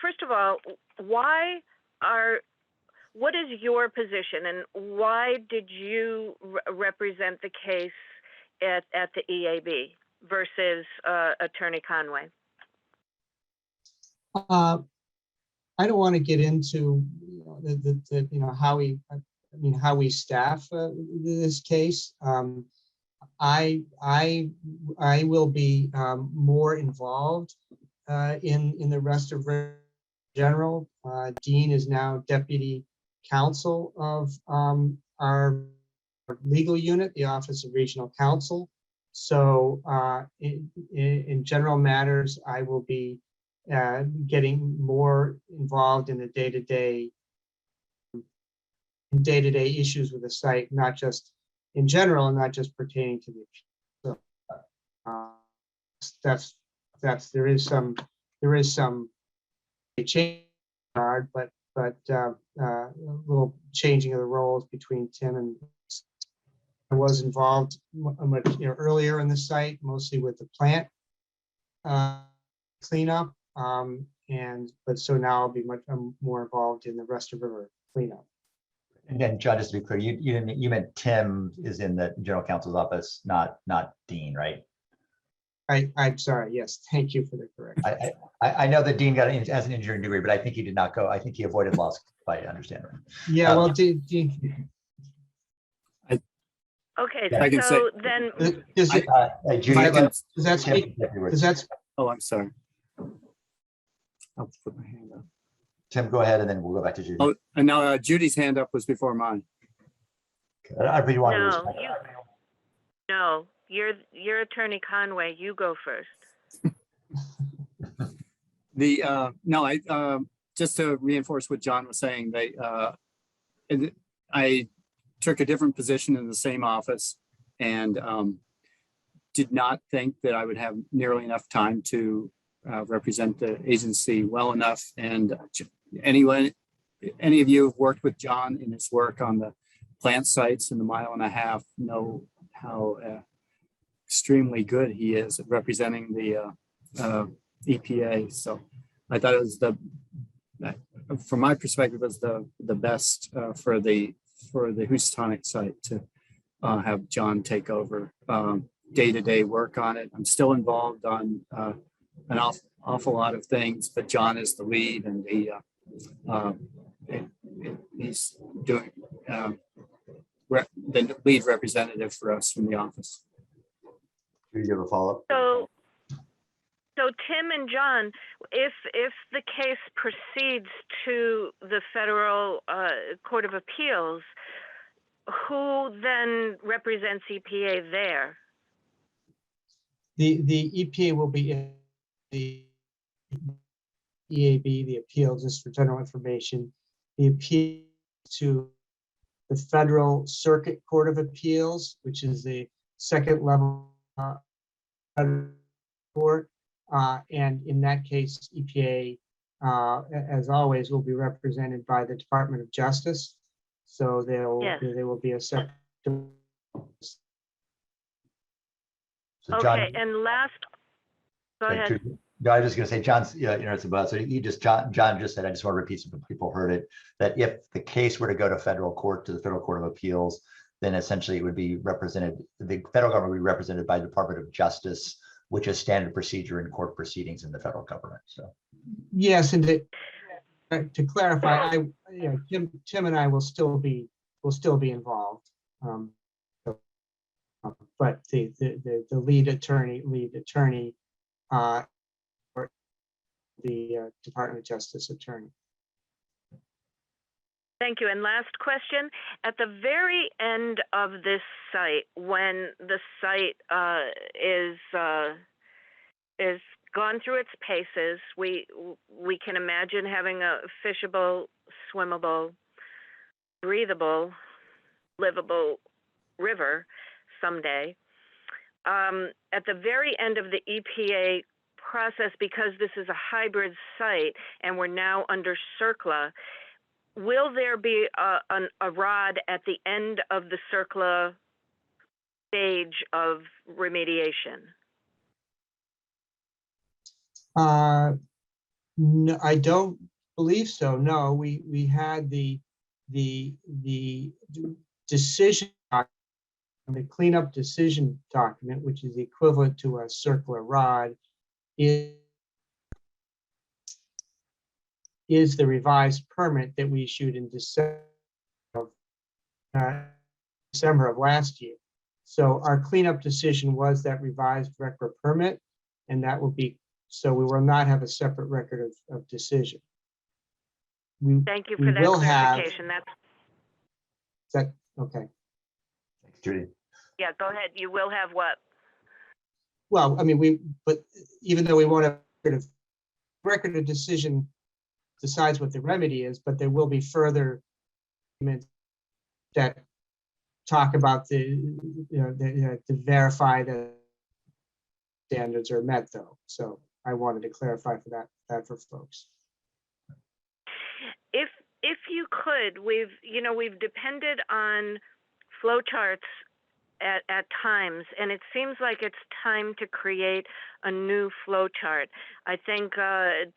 first of all, what is your position and why did you represent the case at the EAB versus Attorney Conway? I don't want to get into how we staff this case. I will be more involved in the rest of general. Dean is now deputy counsel of our legal unit, the Office of Regional Counsel. So in general matters, I will be getting more involved in the day-to-day issues with the site, not just in general and not just pertaining to the so there is some change, but a little changing of the roles between Tim and I was involved much earlier in the site, mostly with the plant cleanup, but so now I'll be much more involved in the Rest of River cleanup. And then, John, just to be clear, you meant Tim is in the general counsel's office, not Dean, right? I'm sorry. Yes, thank you for the correction. I know that Dean got it as an engineering degree, but I think he did not go. I think he avoided law school, if I understand right. Yeah, well, Dean. Okay, I can so say- then Does that Oh, I'm sorry. I'll put my hand up. Tim, go ahead, and then we'll go back to Judy. Oh, and now Judy's hand up was before mine. I really want to respect no, you're Attorney Conway. You go first. Just to reinforce what John was saying, I took a different position in the same office and did not think that I would have nearly enough time to represent the agency well enough. And anyway, any of you who've worked with John in his work on the plant sites in the 1.5 mile know how extremely good he is at representing the EPA. So I thought it was from my perspective, was the best for the Housatonic site to have John take over day-to-day work on it. I'm still involved on an awful lot of things, but John is the lead, and he's doing the lead representative for us from the office. Do you have a follow-up? So Tim and John, if the case proceeds to the Federal Court of Appeals, who then represents EPA there? The EPA will be in the EAB, the appeal, just for general information, the appeal to the Federal Circuit Court of Appeals, which is the second level court. And in that case, EPA, as always, will be represented by the Department of Justice. So there will be a separate. So So John, Okay, and last, go sorry, ahead. No, I was just going to say, John's, yeah, it's about, so John just said, I just want to repeat so people heard it, that if the case were to go to federal court, to the Federal Court of Appeals, then essentially it would be represented, the federal government would be represented by the Department of Justice, which is standard procedure in court proceedings in the federal government. So Yes, and to clarify, Tim and I will still be involved. But the lead attorney, or the Department of Justice attorney. Thank you. And last question, at the very end of this site, when the site is gone through its paces, we can imagine having a fishable, swimmable, breathable, livable river someday. At the very end of the EPA process, because this is a hybrid site and we're now under CERCLA, will there be a rod at the end of the CERCLA stage of remediation? No, I don't believe so. No, we had the decision, the cleanup decision document, which is equivalent to a CERCLA rod, is the revised permit that we issued in December of last year. So our cleanup decision was that revised record permit, and that will be, so we will not have a separate record of decision. Thank you for that clarification. That okay. Thanks, Judy. Yeah, go ahead. You will have what? Well, I mean, but even though we won't have record of decision decides what the remedy is, but there will be further documents that talk about to verify that standards are met, though. So I wanted to clarify for that for folks. If you could, we've depended on flowcharts at times, and it seems like it's time to create a new flowchart. I think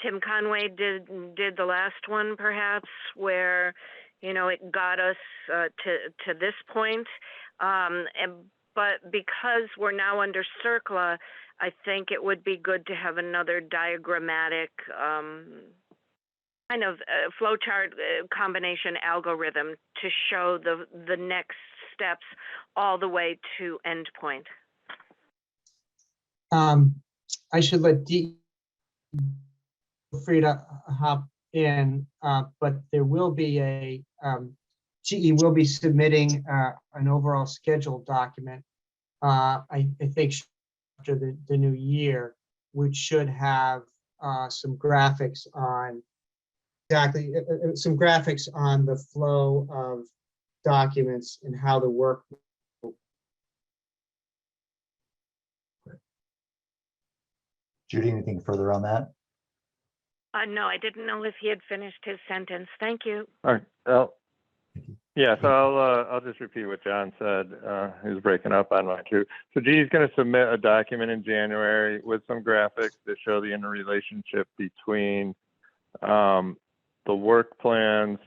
Tim Conway did the last one, perhaps, where it got us to this point. But because we're now under CERCLA, I think it would be good to have another diagrammatic kind of flowchart combination algorithm to show the next steps all the way to endpoint. I should let Dee feel free to hop in, but there will be GE will be submitting an overall schedule document, I think after the new year, which should have some graphics on the flow of documents and how the work. Judy, anything further on that? No, I didn't know if he had finished his sentence. Thank you. All right. Well, yeah, so I'll just repeat what John said. He was breaking up on mine too. So G's going to submit a document in January with some graphics that show the interrelationship between the work plans,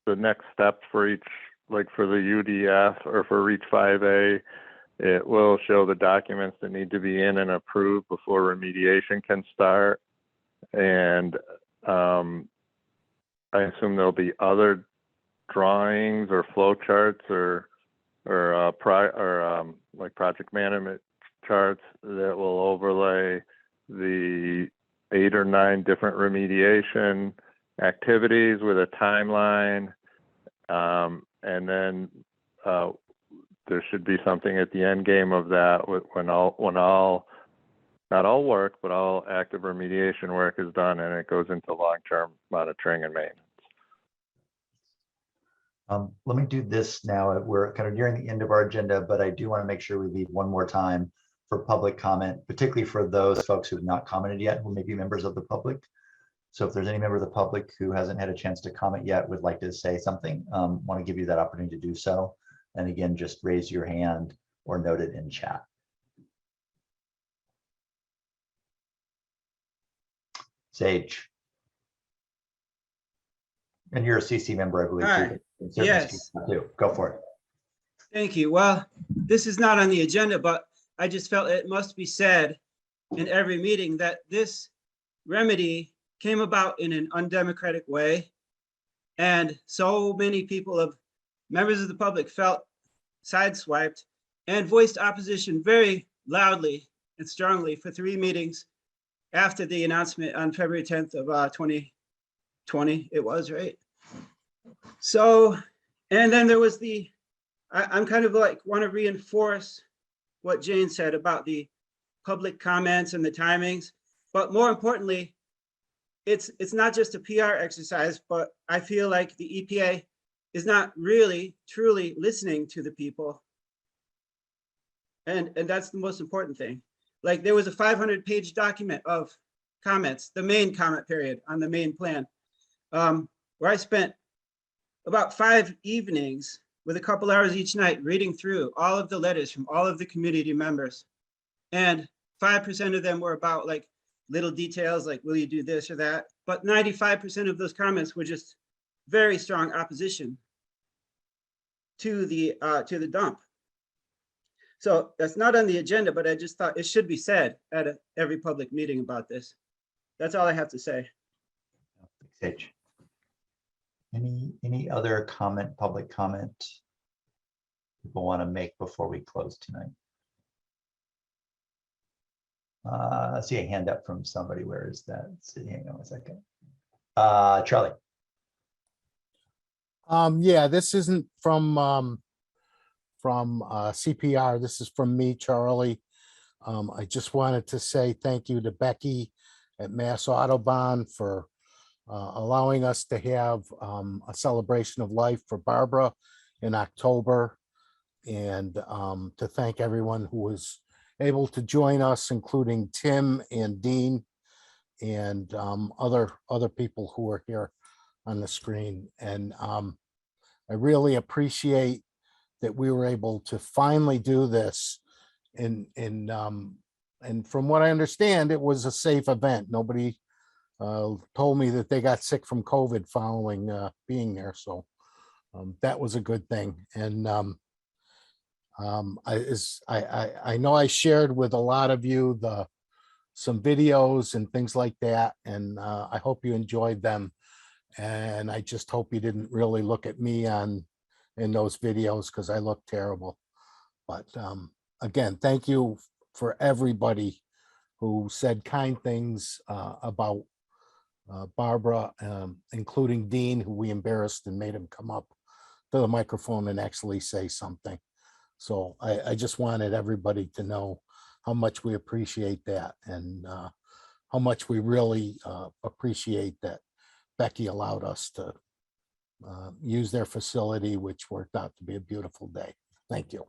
the next steps for each, like for the UDF or for Reach 5A. It will show the documents that need to be in and approved before remediation can start. And I assume there'll be other drawings or flowcharts or like project management charts that will overlay the 8 or 9 different remediation activities with a timeline, and then there should be something at the end game of that when all not all work, but all active remediation work is done, and it goes into long-term monitoring and maintenance. Let me do this now. We're kind of nearing the end of our agenda, but I do want to make sure we leave one more time for public comment, particularly for those folks who have not commented yet, who may be members of the public. So if there's any member of the public who hasn't had a chance to comment yet, would like to say something, want to give you that opportunity to do so. And again, just raise your hand or note it in chat. Sage. And you're a CC member, I believe. Hi. Too, but certainly Yes. speak up too. Go for it. Thank you. Well, this is not on the agenda, but I just felt it must be said in every meeting that this remedy came about in an undemocratic way. And so many people of members of the public felt sideswiped and voiced opposition very loudly and strongly for 3 meetings after the announcement on February 10th of 2020, it was, right? So, and then there was I'm kind of like want to reinforce what Jane said about the public comments and the timings, but more importantly, it's not just a PR exercise, but I feel like the EPA is not really truly listening to the people. And that's the most important thing. Like there was a 500-page document of comments, the main comment period on the main plan, where I spent about 5 evenings with a couple hours each night reading through all of the letters from all of the community members. And 5% of them were about like little details like, will you do this or that? But 95% of those comments were just very strong opposition to the dump. So that's not on the agenda, but I just thought it should be said at every public meeting about this. That's all I have to say. Sage. Any other comment, public comment people want to make before we close tonight? I see a hand up from somebody. Where is that? Let's see, hang on a second. Charlie. Yeah, this isn't from CPR. This is from me, Charlie. I just wanted to say thank you to Becky at Mass Autobahn for allowing us to have a celebration of life for Barbara in October, and to thank everyone who was able to join us, including Tim and Dean and other people who are here on the screen. And I really appreciate that we were able to finally do this. And from what I understand, it was a safe event. Nobody told me that they got sick from COVID following being there. So that was a good thing. And I know I shared with a lot of you some videos and things like that, and I hope you enjoyed them. And I just hope you didn't really look at me in those videos because I look terrible. But again, thank you for everybody who said kind things about Barbara, including Dean, who we embarrassed and made him come up to the microphone and actually say something. So I just wanted everybody to know how much we appreciate that, and how much we really appreciate that Becky allowed us to use their facility, which worked out to be a beautiful day. Thank you.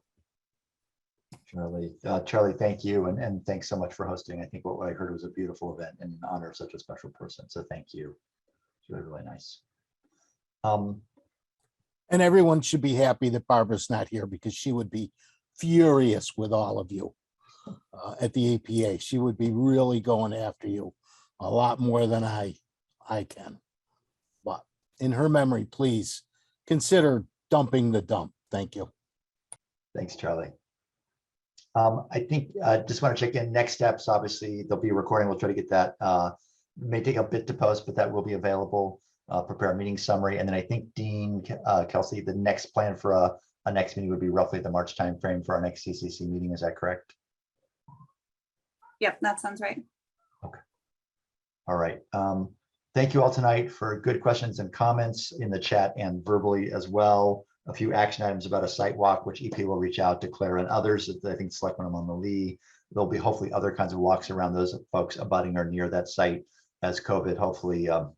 Charlie, thank you. And thanks so much for hosting. I think what I heard was a beautiful event in honor of such a special person. So thank you. It's really, really nice. And everyone should be happy that Barbara's not here, because she would be furious with all of you at the EPA. She would be really going after you a lot more than I can. But in her memory, please consider dumping the dump. Thank you. Thanks, Charlie. I think just want to check in next steps. Obviously, there'll be a recording. We'll try to get that. May take a bit to post, but that will be available. Prepare a meeting summary. And then I think Dean, Kelsey, the next plan for a next meeting would be roughly the March timeframe for our next CCC meeting. Is that correct? Yep, that sounds right. Okay. All right. Thank you all tonight for good questions and comments in the chat and verbally as well. A few action items about a site walk, which EPA will reach out to Claire and others. I think Selectman among the Lee. There'll be hopefully other kinds of walks around those folks abutting or near that site as COVID, hopefully, I don't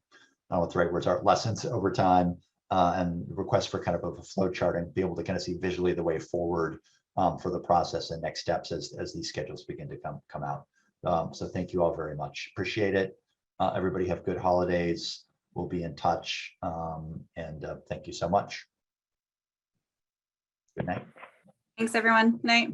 know what the right words are, lessons over time, and requests for kind of a flow chart and be able to kind of see visually the way forward for the process and next steps as these schedules begin to come out. So thank you all very much. Appreciate it. Everybody have good holidays. We'll be in touch. And thank you so much. Good night. Thanks, everyone. Good night.